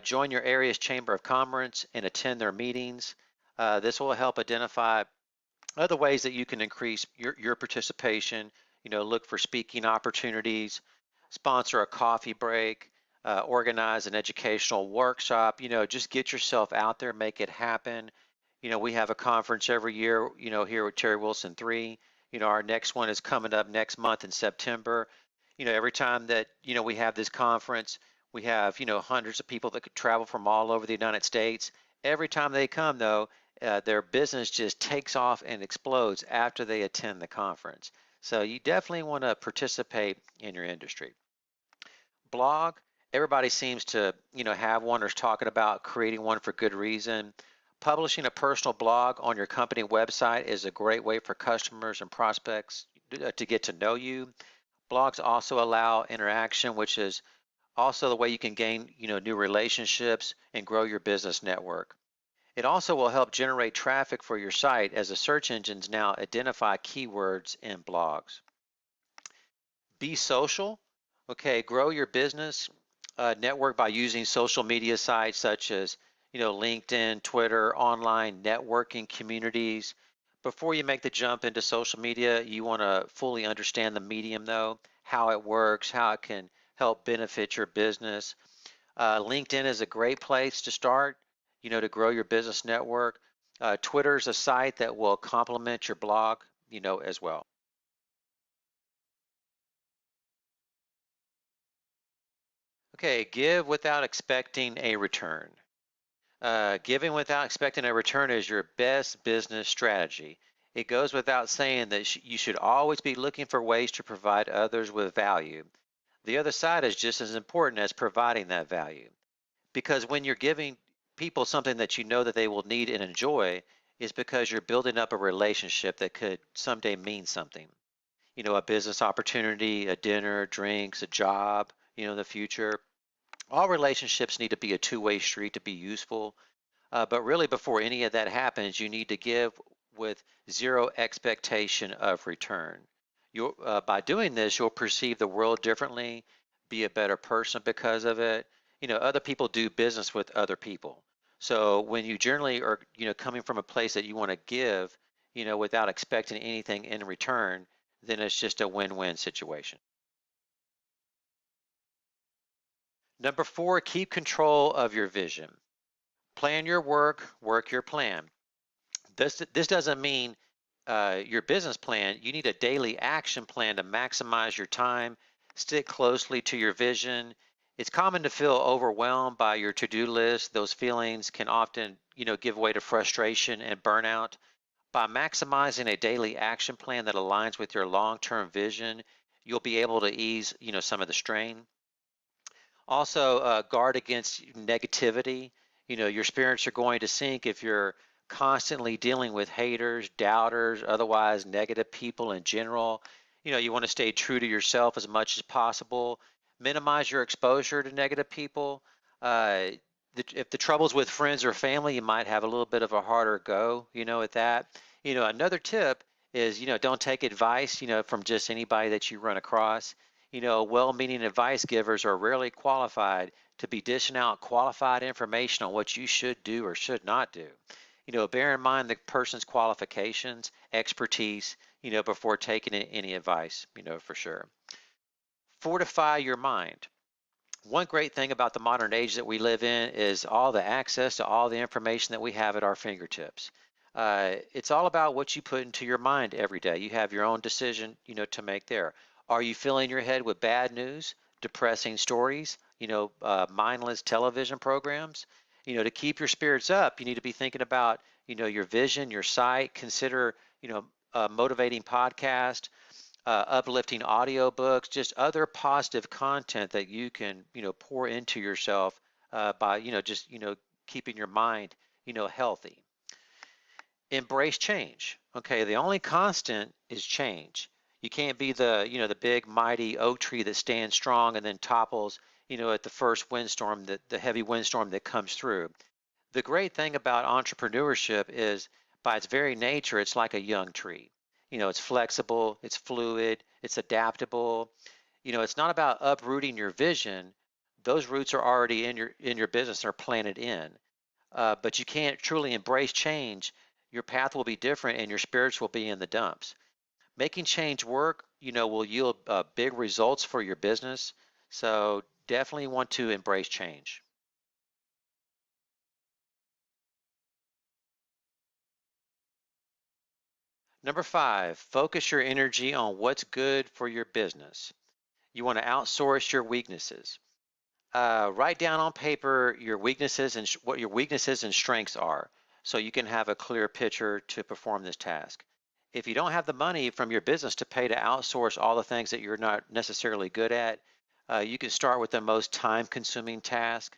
join your area's Chamber of Commerce and attend their meetings. This will help identify other ways that you can increase your participation. Look for speaking opportunities, sponsor a coffee break, organize an educational workshop. Just get yourself out there, make it happen. We have a conference every year, here with Terry Wilson 3. Our next one is coming up next month in September. Every time that, we have this conference, we have, hundreds of people that could travel from all over the United States. Every time they come, though, their business just takes off and explodes after they attend the conference. So you definitely want to participate in your industry. Blog, everybody seems to, have one or is talking about creating one for good reason. Publishing a personal blog on your company website is a great way for customers and prospects to get to know you. Blogs also allow interaction, which is also the way you can gain, new relationships and grow your business network. It also will help generate traffic for your site as the search engines now identify keywords in blogs. Be social. Okay, grow your business network by using social media sites such as LinkedIn, Twitter, online networking communities. Before you make the jump into social media, you want to fully understand the medium, though, how it works, how it can help benefit your business. LinkedIn is a great place to start, to grow your business network. Twitter is a site that will complement your blog, as well. Okay, give without expecting a return. Giving without expecting a return is your best business strategy. It goes without saying that you should always be looking for ways to provide others with value. The other side is just as important as providing that value. Because when you're giving people something that you know that they will need and enjoy, it's because you're building up a relationship that could someday mean something. A business opportunity, a dinner, drinks, a job, in the future. All relationships need to be a two-way street to be useful. But really, before any of that happens, you need to give with zero expectation of return. By doing this, you'll perceive the world differently, be a better person because of it. Other people do business with other people. So when you generally are, coming from a place that you want to give, without expecting anything in return, then it's just a win-win situation. Number 4, keep control of your vision. Plan your work, work your plan. This doesn't mean your business plan. You need a daily action plan to maximize your time, stick closely to your vision. It's common to feel overwhelmed by your to-do list. Those feelings can often, give way to frustration and burnout. By maximizing a daily action plan that aligns with your long-term vision, you'll be able to ease, some of the strain. Also, guard against negativity. Your spirits are going to sink if you're constantly dealing with haters, doubters, otherwise negative people in general. You want to stay true to yourself as much as possible. Minimize your exposure to negative people. If the trouble's with friends or family, you might have a little bit of a harder go, at that. Another tip is, don't take advice, from just anybody that you run across. Well-meaning advice givers are rarely qualified to be dishing out qualified information on what you should do or should not do. Bear in mind the person's qualifications, expertise, before taking any advice, for sure. Fortify your mind. One great thing about the modern age that we live in is all the access to all the information that we have at our fingertips. It's all about what you put into your mind every day. You have your own decision, to make there. Are you filling your head with bad news, depressing stories, mindless television programs? To keep your spirits up, you need to be thinking about, your vision, your sight. Consider, motivating podcast, uplifting audiobooks, just other positive content that you can, pour into yourself by, just, keeping your mind, healthy. Embrace change. Okay, the only constant is change. You can't be the, the big mighty oak tree that stands strong and then topples, at the first windstorm, the heavy windstorm that comes through. The great thing about entrepreneurship is by its very nature, it's like a young tree. It's flexible, it's fluid, it's adaptable. It's not about uprooting your vision. Those roots are already in your business, are planted in. But you can't truly embrace change. Your path will be different and your spirits will be in the dumps. Making change work, will yield big results for your business. So definitely want to embrace change. Number 5, focus your energy on what's good for your business. You want to outsource your weaknesses. Write down on paper your weaknesses and what your weaknesses and strengths are, so you can have a clear picture to perform this task. If you don't have the money from your business to pay to outsource all the things that you're not necessarily good at, you can start with the most time-consuming task.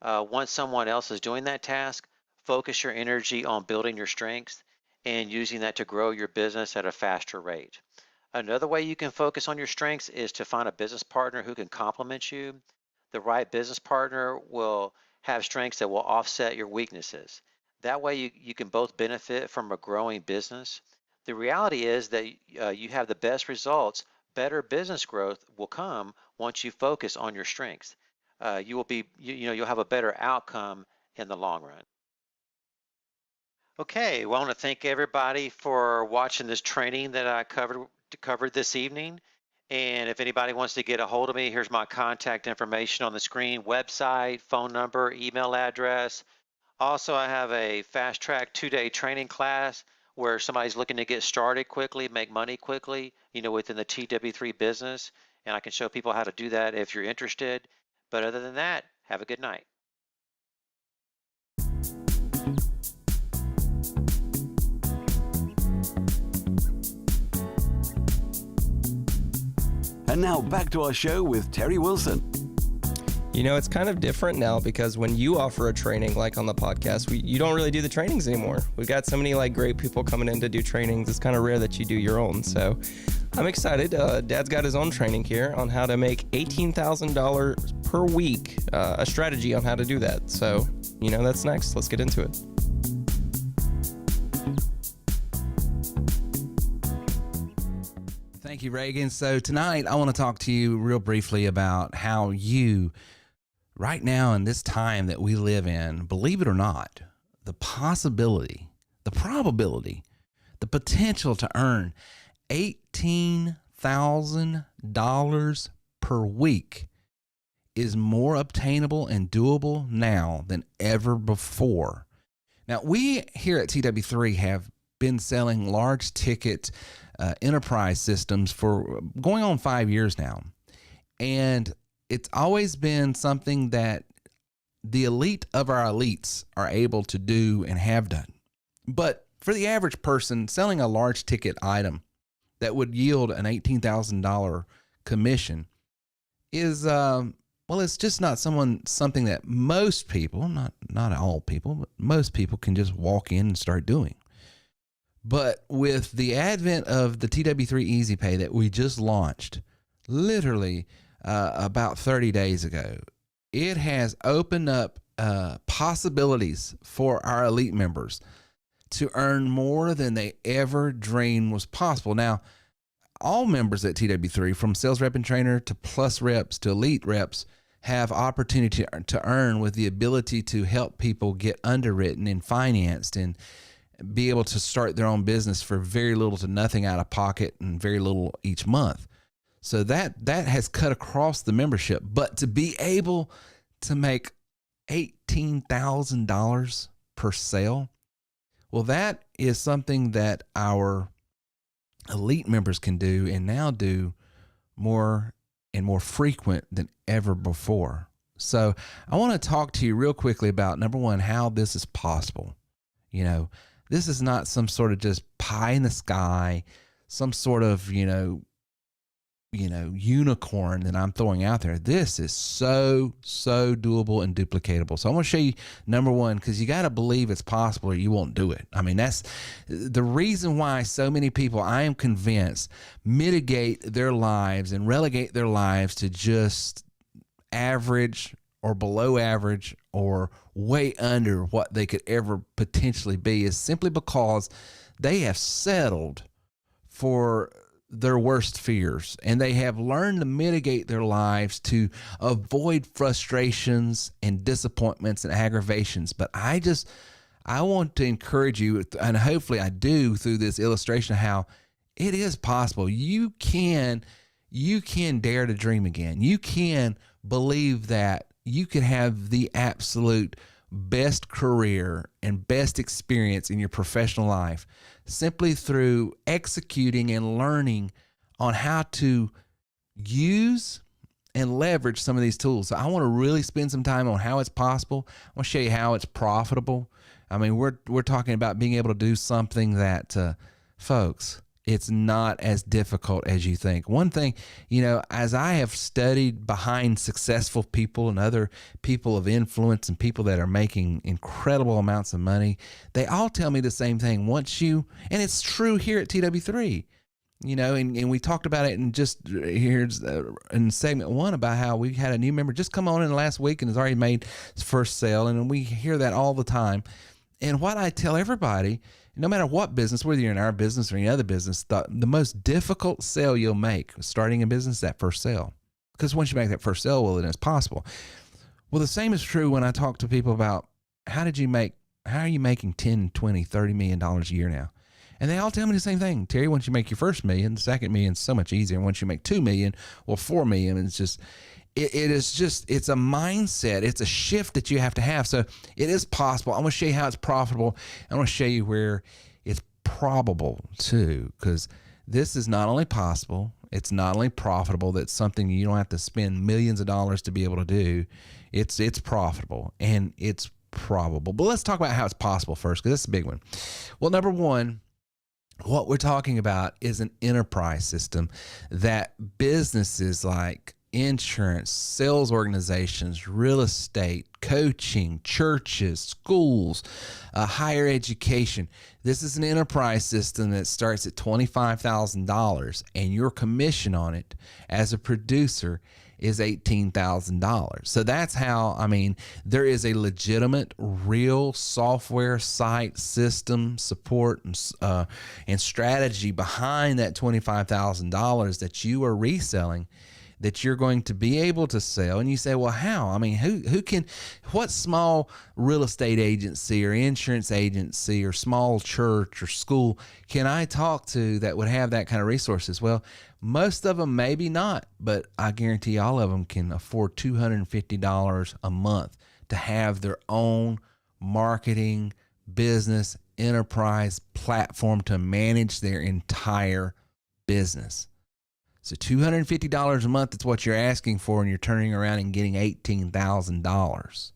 Once someone else is doing that task, focus your energy on building your strengths and using that to grow your business at a faster rate. Another way you can focus on your strengths is to find a business partner who can complement you. The right business partner will have strengths that will offset your weaknesses. That way you can both benefit from a growing business. The reality is that you have the best results. Better business growth will come once you focus on your strengths. You'll have a better outcome in the long run. Okay, well, I want to thank everybody for watching this training that I covered this evening. And if anybody wants to get a hold of me, here's my contact information on the screen: website, phone number, email address. Also, I have a fast track 2-day training class where somebody's looking to get started quickly, make money quickly, within the TW3 business. And I can show people how to do that if you're interested. But other than that, have a good night. And now back to our show with Terry Wilson. It's kind of different now because when you offer a training like on the podcast, you don't really do the trainings anymore. We've got so many great people coming in to do trainings. It's kind of rare that you do your own. So I'm excited. Dad's got his own training here on how to make $18,000 per week, a strategy on how to do that. So, that's next. Let's get into it. Thank you, Reagan. So tonight I want to talk to you real briefly about how you, right now in this time that we live in, believe it or not, the possibility, the probability, the potential to earn $18,000 per week is more obtainable and doable now than ever before. Now, we here at TW3 have been selling large ticket enterprise systems for going on 5 years now. And it's always been something that the elite of our elites are able to do and have done. But for the average person, selling a large ticket item that would yield an $18,000 commission is, it's just not something that most people, not all people, but most people can just walk in and start doing. But with the advent of the TW3 Easy Pay that we just launched, literally about 30 days ago, it has opened up possibilities for our elite members to earn more than they ever dreamed was possible. Now, all members at TW3, from sales rep and trainer to plus reps to elite reps, have opportunity to earn with the ability to help people get underwritten and financed and be able to start their own business for very little to nothing out of pocket and very little each month. So that has cut across the membership. But to be able to make $18,000 per sale, well, that is something that our elite members can do and now do more and more frequent than ever before. So I want to talk to you real quickly about, number one, how this is possible. You know, this is not some sort of just pie in the sky, some sort of, unicorn that I'm throwing out there. This is so doable and duplicatable. So I want to show you, number one, because you got to believe it's possible or you won't do it. I mean, that's the reason why so many people, I am convinced, mitigate their lives and relegate their lives to just average or below average or way under what they could ever potentially be, is simply because they have settled for their worst fears, and they have learned to mitigate their lives to avoid frustrations and disappointments and aggravations. But I want to encourage you, and hopefully I do through this illustration, how it is possible. You can dare to dream again. You can believe that you could have the absolute best career and best experience in your professional life simply through executing and learning on how to use and leverage some of these tools. So I want to really spend some time on how it's possible. I want to show you how it's profitable. I mean, we're talking about being able to do something that, folks, it's not as difficult as you think. One thing, as I have studied behind successful people and other people of influence and people that are making incredible amounts of money, they all tell me the same thing. And it's true here at TW3, and we talked about it here's in segment one about how we had a new member just come on in the last week and has already made his first sale. And we hear that all the time. And what I tell everybody, no matter what business, whether you're in our business or any other business, the most difficult sale you'll make starting a business is that first sale. Because once you make that first sale, then it's possible. Well, the same is true when I talk to people about how are you making $10, $20, $30 million a year now? And they all tell me the same thing. Terry, once you make your first million, the second million is so much easier. Once you make 2 million, well, 4 million, it's just, it's a mindset. It's a shift that you have to have. So it is possible. I'm going to show you how it's profitable. I'm going to show you where it's probable too, because this is not only possible, it's not only profitable. That's something you don't have to spend millions of dollars to be able to do. It's profitable and it's probable. But let's talk about how it's possible first, because that's a big one. Well, number one, what we're talking about is an enterprise system that businesses like insurance, sales organizations, real estate, coaching, churches, schools, higher education. This is an enterprise system that starts at $25,000, and your commission on it as a producer is $18,000. So that's how, there is a legitimate, real software site system support and strategy behind that $25,000 that you are reselling that you're going to be able to sell. And you say, well, how? I mean, what small real estate agency or insurance agency or small church or school can I talk to that would have that kind of resources? Well, most of them maybe not, but I guarantee all of them can afford $250 a month to have their own marketing, business, enterprise platform to manage their entire business. So $250 a month is what you're asking for, and you're turning around and getting $18,000.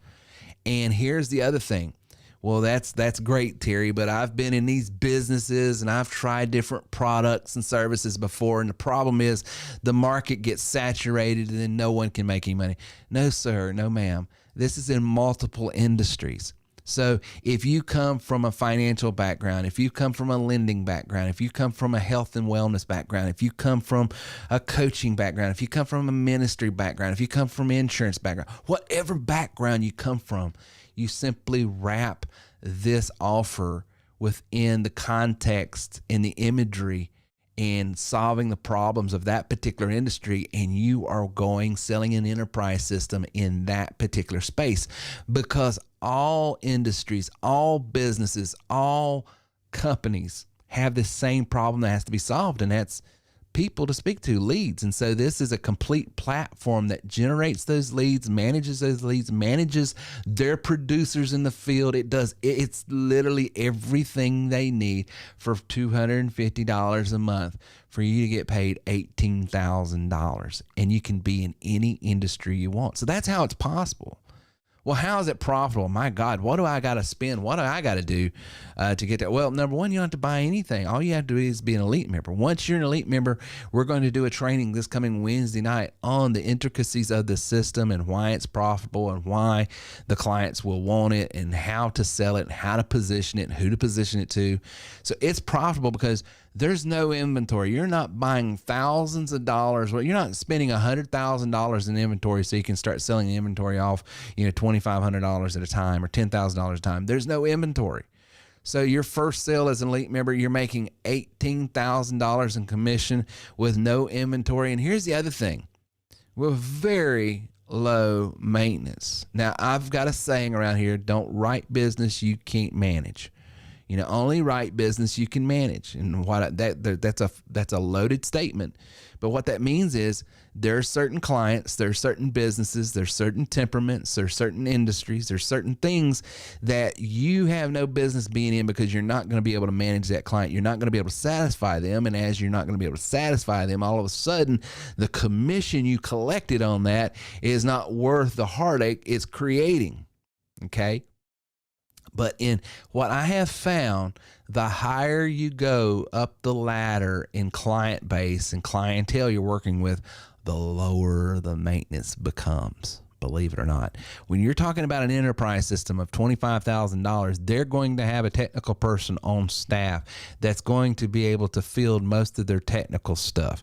And here's the other thing. Well, that's great, Terry, but I've been in these businesses and I've tried different products and services before, and the problem is the market gets saturated and then no one can make any money. No, sir. No, ma'am. This is in multiple industries. So if you come from a financial background, if you come from a lending background, if you come from a health and wellness background, if you come from a coaching background, if you come from a ministry background, if you come from insurance background, whatever background you come from, you simply wrap this offer within the context and the imagery and solving the problems of that particular industry, and you are selling an enterprise system in that particular space, because all industries, all businesses, all companies have this same problem that has to be solved, and that's people to speak to, leads. And so this is a complete platform that generates those leads, manages their producers in the field. It's literally everything they need for $250 a month for you to get paid $18,000, and you can be in any industry you want. So that's how it's possible. Well, how is it profitable? My God, what do I got to spend? What do I got to do to get that? Well, number one, you don't have to buy anything. All you have to do is be an elite member. Once you're an elite member, we're going to do a training this coming Wednesday night on the intricacies of the system and why it's profitable and why the clients will want it and how to sell it and how to position it and who to position it to. So it's profitable because there's no inventory. You're not buying thousands of dollars. Well, you're not spending $100,000 in inventory so you can start selling the inventory off, $2,500 at a time or $10,000 a time. There's no inventory. So your first sale as an elite member, you're making $18,000 in commission with no inventory. And here's the other thing. We're very low maintenance. Now, I've got a saying around here, don't write business you can't manage. Only write business you can manage. And that's a loaded statement. But what that means is there are certain clients, there are certain businesses, there's certain temperaments, there's certain industries, there's certain things that you have no business being in because you're not going to be able to manage that client. You're not going to be able to satisfy them. And as you're not going to be able to satisfy them, all of a sudden the commission you collected on that is not worth the heartache it's creating. Okay? But in what I have found, the higher you go up the ladder in client base and clientele you're working with, the lower the maintenance becomes, believe it or not. When you're talking about an enterprise system of $25,000, they're going to have a technical person on staff that's going to be able to field most of their technical stuff.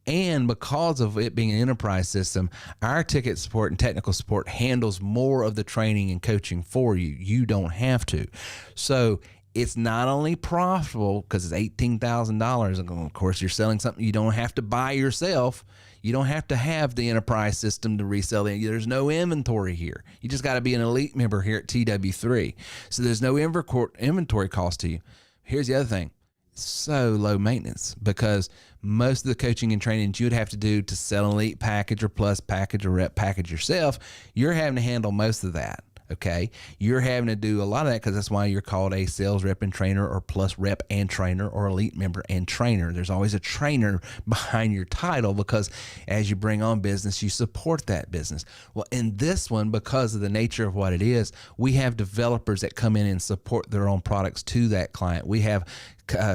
And because of it being an enterprise system, our ticket support and technical support handles more of the training and coaching for you. You don't have to. So it's not only profitable because it's $18,000. And of course, you're selling something you don't have to buy yourself. You don't have to have the enterprise system to resell it. There's no inventory here. You just got to be an elite member here at TW3. So there's no inventory cost to you. Here's the other thing. So low maintenance, because most of the coaching and training you would have to do to sell an elite package or plus package or rep package yourself, you're having to handle most of that. Okay. You're having to do a lot of that because that's why you're called a sales rep and trainer or plus rep and trainer or elite member and trainer. There's always a trainer behind your title because as you bring on business, you support that business. Well, in this one, because of the nature of what it is, we have developers that come in and support their own products to that client. We have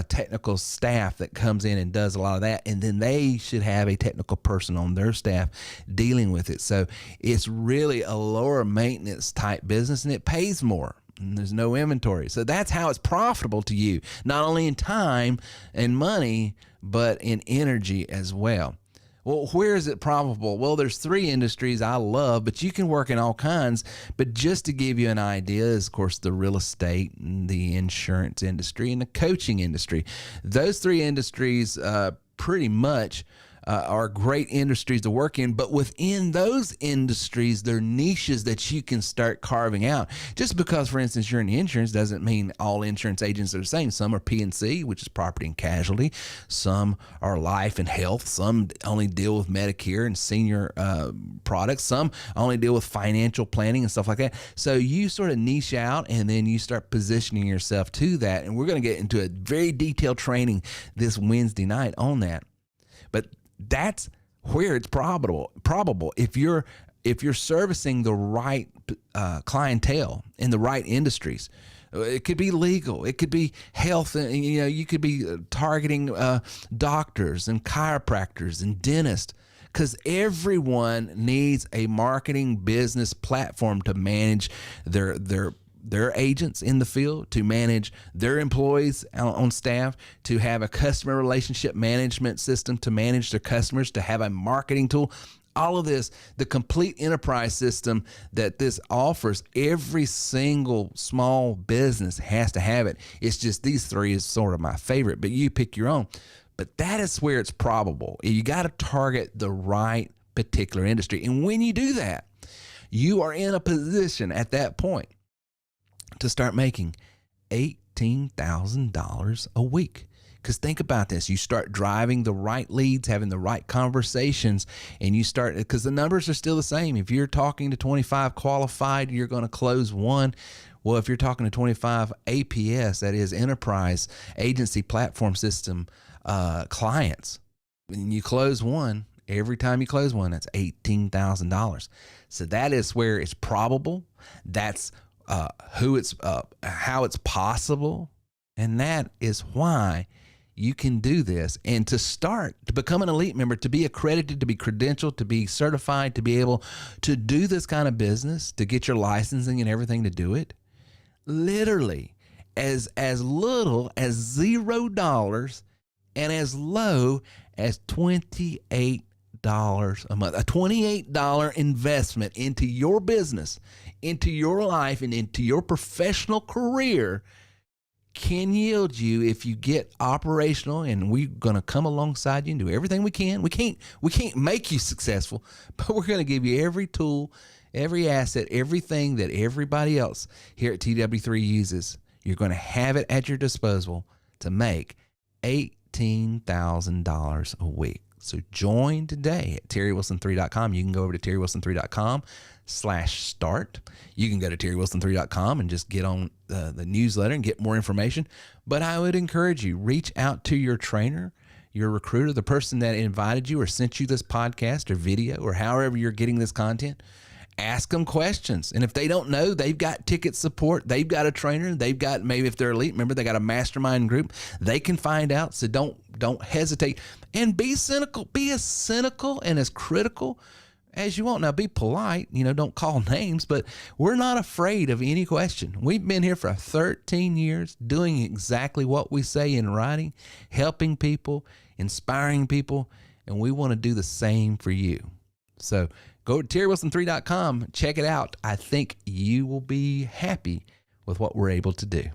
technical staff that comes in and does a lot of that, and then they should have a technical person on their staff dealing with it. So it's really a lower maintenance type business, and it pays more. And there's no inventory. So that's how it's profitable to you, not only in time and money, but in energy as well. Well, where is it profitable? Well, there's 3 industries I love, but you can work in all kinds. But just to give you an idea is, of course, the real estate, and the insurance industry, and the coaching industry. Those 3 industries pretty much are great industries to work in, but within those industries, there are niches that you can start carving out. Just because, for instance, you're in insurance doesn't mean all insurance agents are the same. Some are P&C, which is property and casualty. Some are life and health. Some only deal with Medicare and senior products. Some only deal with financial planning and stuff like that. So you sort of niche out, and then you start positioning yourself to that. And we're going to get into a very detailed training this Wednesday night on that. But that's where it's probable if you're servicing the right clientele in the right industries. It could be legal, it could be health, and you could be targeting doctors and chiropractors and dentists, because everyone needs a marketing business platform to manage their agents in the field, to manage their employees on staff, to have a customer relationship management system to manage their customers, to have a marketing tool. All of this, the complete enterprise system that this offers, every single small business has to have it. It's just these three is sort of my favorite, but you pick your own. But that is where it's probable. You got to target the right particular industry. And when you do that, you are in a position at that point to start making $18,000 a week. Because think about this. You start driving the right leads, having the right conversations, and you start, because the numbers are still the same. If you're talking to 25 qualified, you're going to close one. Well, if you're talking to 25 APS, that is enterprise agency platform system clients, and you close one, every time you close one, that's $18,000. So that is where it's probable. That's how it's possible. And that is why you can do this. And to start, to become an elite member, to be accredited, to be credentialed, to be certified, to be able to do this kind of business, to get your licensing and everything to do it, literally as little as $0 and as low as $28 a month. A $28 investment into your business, into your life, and into your professional career can yield you, if you get operational, and we're going to come alongside you and do everything we can. We can't make you successful, but we're going to give you every tool, every asset, everything that everybody else here at TW3 uses. You're going to have it at your disposal to make $18,000 a week. So join today at TerryWilson3.com. You can go over to TerryWilson3.com/start. You can go to TerryWilson3.com and just get on the newsletter and get more information. But I would encourage you, reach out to your trainer, your recruiter, the person that invited you or sent you this podcast or video or however you're getting this content. Ask them questions. And if they don't know, they've got ticket support. They've got a trainer. They've got, maybe if they're elite member, they got a mastermind group. They can find out. So don't hesitate. And be cynical. Be as cynical and as critical as you want. Now, be polite. Don't call names. But we're not afraid of any question. We've been here for 13 years doing exactly what we say in writing, helping people, inspiring people. And we want to do the same for you. So go to TerryWilson3.com, check it out. I think you will be happy with what we're able to do.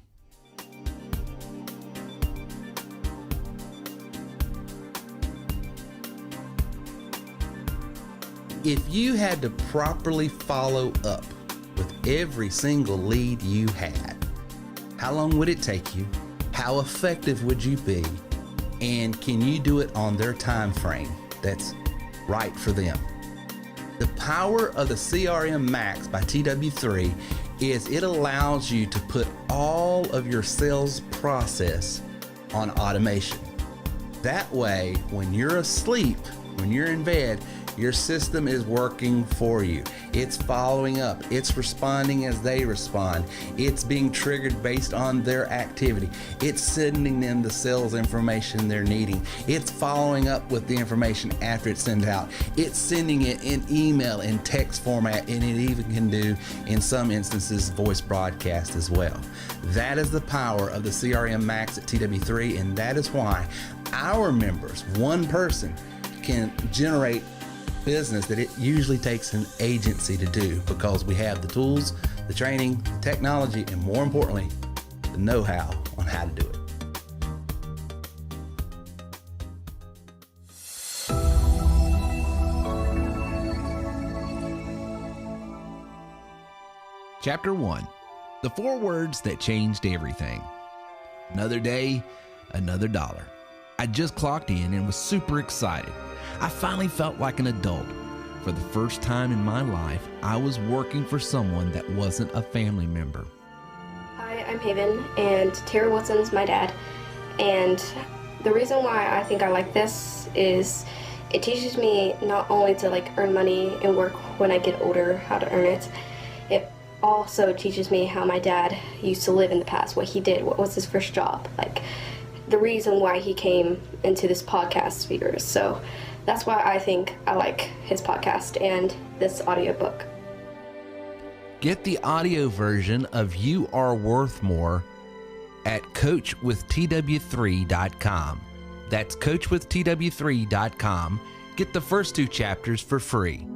If you had to properly follow up with every single lead you had, how long would it take you? How effective would you be? And can you do it on their time frame that's right for them? The power of the CRM Max by TW3 is it allows you to put all of your sales process on automation. That way, when you're asleep, when you're in bed, your system is working for you. It's following up. It's responding as they respond. It's being triggered based on their activity. It's sending them the sales information they're needing. It's following up with the information after it's sent out. It's sending it in email and text format, and it even can do, in some instances, voice broadcast as well. That is the power of the CRM Max at TW3, and that is why our members, one person, can generate business that it usually takes an agency to do, because we have the tools, the training, the technology, and more importantly, the know-how on how to do it. Chapter 1, The 4 Words That Changed Everything. Another day, another dollar. I just clocked in and was super excited. I finally felt like an adult. For the first time in my life, I was working for someone that wasn't a family member. Hi, I'm Haven, and Terry Wilson's my dad. And the reason why I think I like this is it teaches me not only to earn money and work when I get older, how to earn it. It also teaches me how my dad used to live in the past, what he did, what was his first job, the reason why he came into this podcast sphere. So that's why I think I like his podcast and this audiobook. Get the audio version of You Are Worth More at coachwithtw3.com. That's coachwithtw3.com. Get the first 2 chapters for free.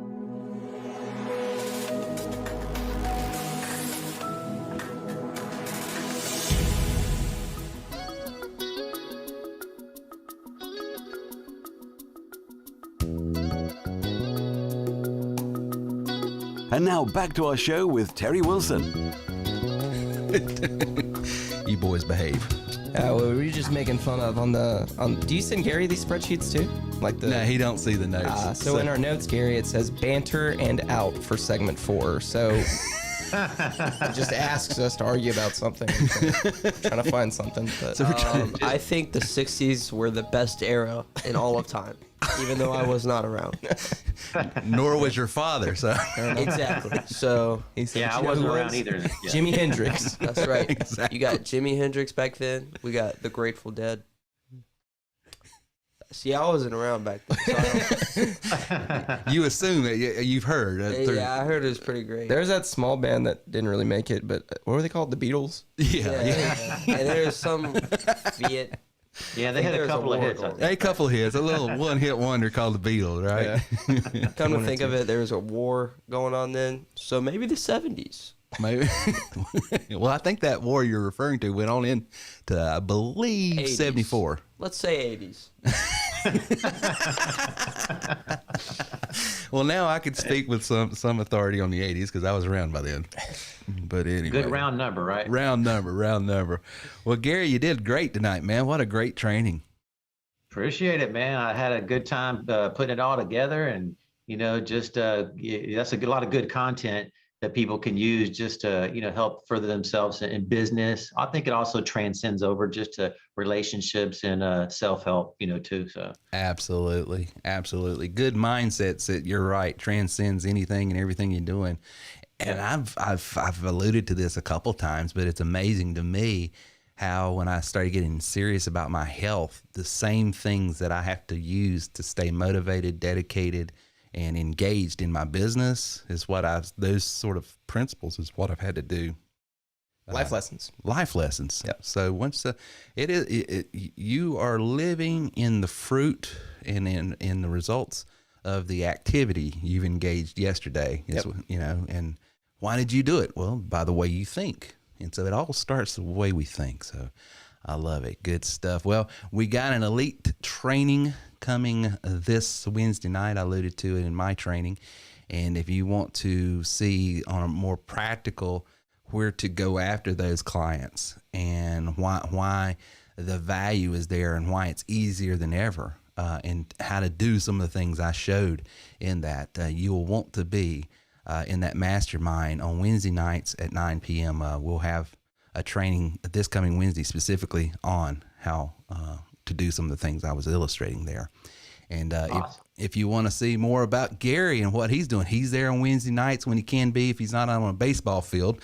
And now back to our show with Terry Wilson. You boys behave. Well, were you just making fun of do you send Gary these spreadsheets too? No, he don't see the notes. So in our notes, Gary, it says banter and out for segment 4. So it just asks us to argue about something. Trying to find something. But, so I think the 60s were the best era in all of time, even though I was not around. Nor was your father, so. Exactly. So I wasn't around either. Yeah. Jimi Hendrix. That's right. Exactly. You got Jimi Hendrix back then. We got the Grateful Dead. See, I wasn't around back then. So You assume that you've heard. yeah, I heard it was pretty great. There's that small band that didn't really make it, but what were they called? The Beatles? Yeah. And there's some Viet. Yeah, they had a couple of hits. A couple of hits. A little one-hit wonder called the Beatles, right? Yeah. Come to think of it, there was a war going on then. So maybe the 70s. Maybe. Well, I think that war you're referring to went on into, I believe, 80s. 74. Let's say 80s. Well, now I could speak with some authority on the 80s because I was around by then. But anyway. Good round number, right? Round number. Well, Gary, you did great tonight, man. What a great training. Appreciate it, man. I had a good time putting it all together, and that's a lot of good content that people can use just to help further themselves in business. I think it also transcends over just to relationships and self-help, too. So Absolutely. Good mindsets. That you're right, transcends anything and everything you're doing. And I've alluded to this a couple times, but it's amazing to me how when I started getting serious about my health, the same things that I have to use to stay motivated, dedicated, and engaged in my business is those sort of principles is what I've had to do. Life lessons. Yep. So once you are living in the fruit and in the results of the activity you've engaged yesterday. And why did you do it? Well, by the way you think. And so it all starts the way we think. So I love it. Good stuff. Well, we got an elite training coming this Wednesday night. I alluded to it in my training. And if you want to see on a more practical where to go after those clients and why the value is there and why it's easier than ever, and how to do some of the things I showed in that, you'll want to be in that mastermind on Wednesday nights at 9 p.m. We'll have a training this coming Wednesday specifically on how to do some of the things I was illustrating there. And awesome. if you want to see more about Gary and what he's doing, he's there on Wednesday nights when he can be, if he's not on a baseball field.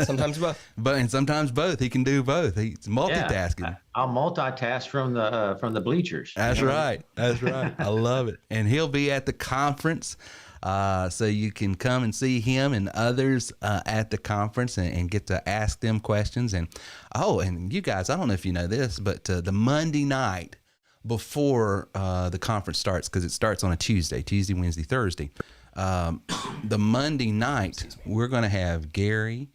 Sometimes both. And sometimes both. He can do both. He's multitasking. Yeah, I'll multitask from the bleachers. That's right. I love it. And he'll be at the conference. So you can come and see him and others at the conference and get to ask them questions. And you guys, I don't know if you know this, but the Monday night before the conference starts, because it starts on a Tuesday, Wednesday, Thursday, the Monday night, we're going to have Gary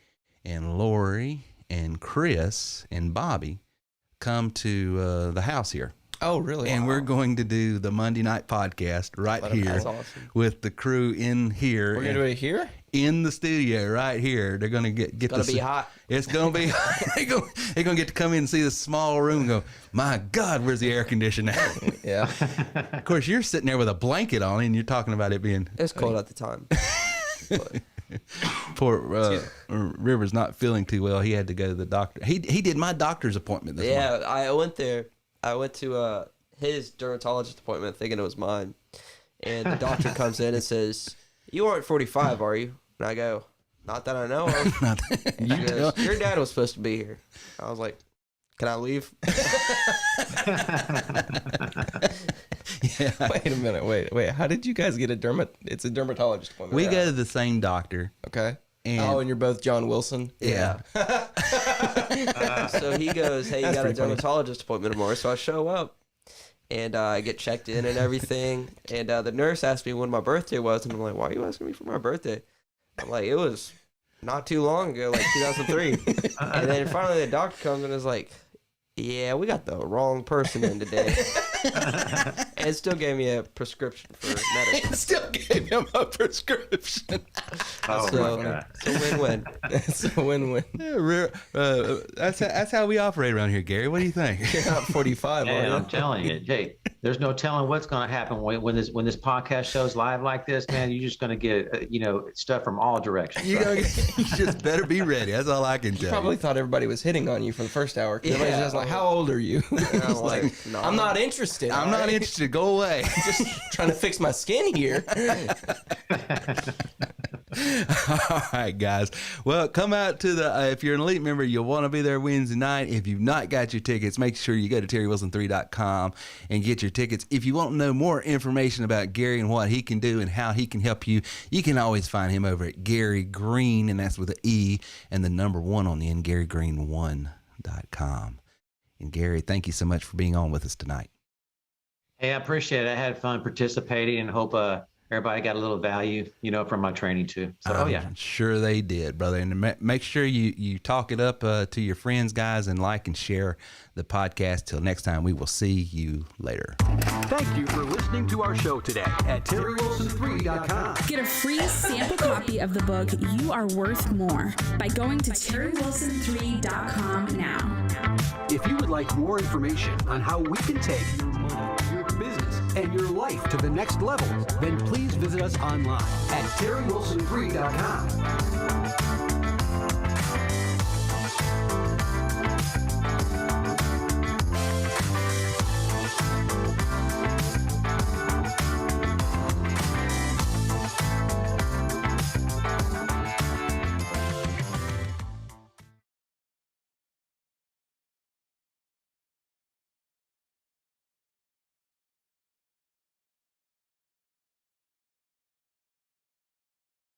and Lori and Chris and Bobby come to the house here Oh, really? And we're going to do the Monday night podcast right here That's awesome. with the crew in here. We're going to do it here? In the studio right here. They're going to get It's going to be hot. It's going to be they're going to get to come in and see this small room and go, my God, where's the air conditioner? Yeah. Of course, you're sitting there with a blanket on and you're talking about it being... It's cold at the time. Poor River's not feeling too well. He had to go to the doctor. He did my doctor's appointment this morning. Yeah, I went there. I went to his dermatologist appointment thinking it was mine. And the doctor comes in and says, "You aren't 45, are you?" And I go, "Not that I know of." And she goes, "Your dad was supposed to be here." I was like, "Can I leave?" Yeah. Wait a minute. Wait. How did you guys get it's a dermatologist appointment? We go to the same doctor. Okay. And and you're both John Wilson? Yeah. So he goes, "Hey, you got a dermatologist appointment tomorrow." So I show up and I get checked in and everything. And the nurse asked me when my birthday was. And I'm like, "Why are you asking me for my birthday?" I'm like, "It was not too long ago, like 2003. And then finally the doctor comes and is like, "Yeah, we got the wrong person in today." And it still gave me a prescription for medicine. It still gave him a prescription. So it's a win-win. It's a win-win. Yeah, that's how we operate around here, Gary. What do you think? You're not 45, Yeah, are you? I'm telling you, Jay. There's no telling what's going to happen when this podcast shows live like this, man. You're just going to get stuff from all directions. You just better be ready. That's all I can tell You probably thought everybody was hitting on you for the first hour. Everybody's just like, "How old are you?" I'm like, "No, I'm not interested. I'm not interested. Go away. Just trying to fix my skin here. All right, guys. Well, come out to the, if you're an elite member, you'll want to be there Wednesday night. If you've not got your tickets, make sure you go to terrywilson3.com and get your tickets. If you want to know more information about Gary and what he can do and how he can help you, you can always find him over at Gary Green, and that's with an E and the number 1 on the end, GaryGreen1.com. And Gary, thank you so much for being on with us tonight. Hey, I appreciate it. I had fun participating and hope everybody got a little value, from my training too. So, I'm sure they did, brother. And make sure you talk it up to your friends, guys, and like and share the podcast. Till next time, we will see you later. Thank you for listening to our show today at TerryWilson3.com. Get a free sample copy of the book You Are Worth More by going to TerryWilson3.com now. If you would like more information on how we can take your money, your business, and your life to the next level, then please visit us online at TerryWilson3.com.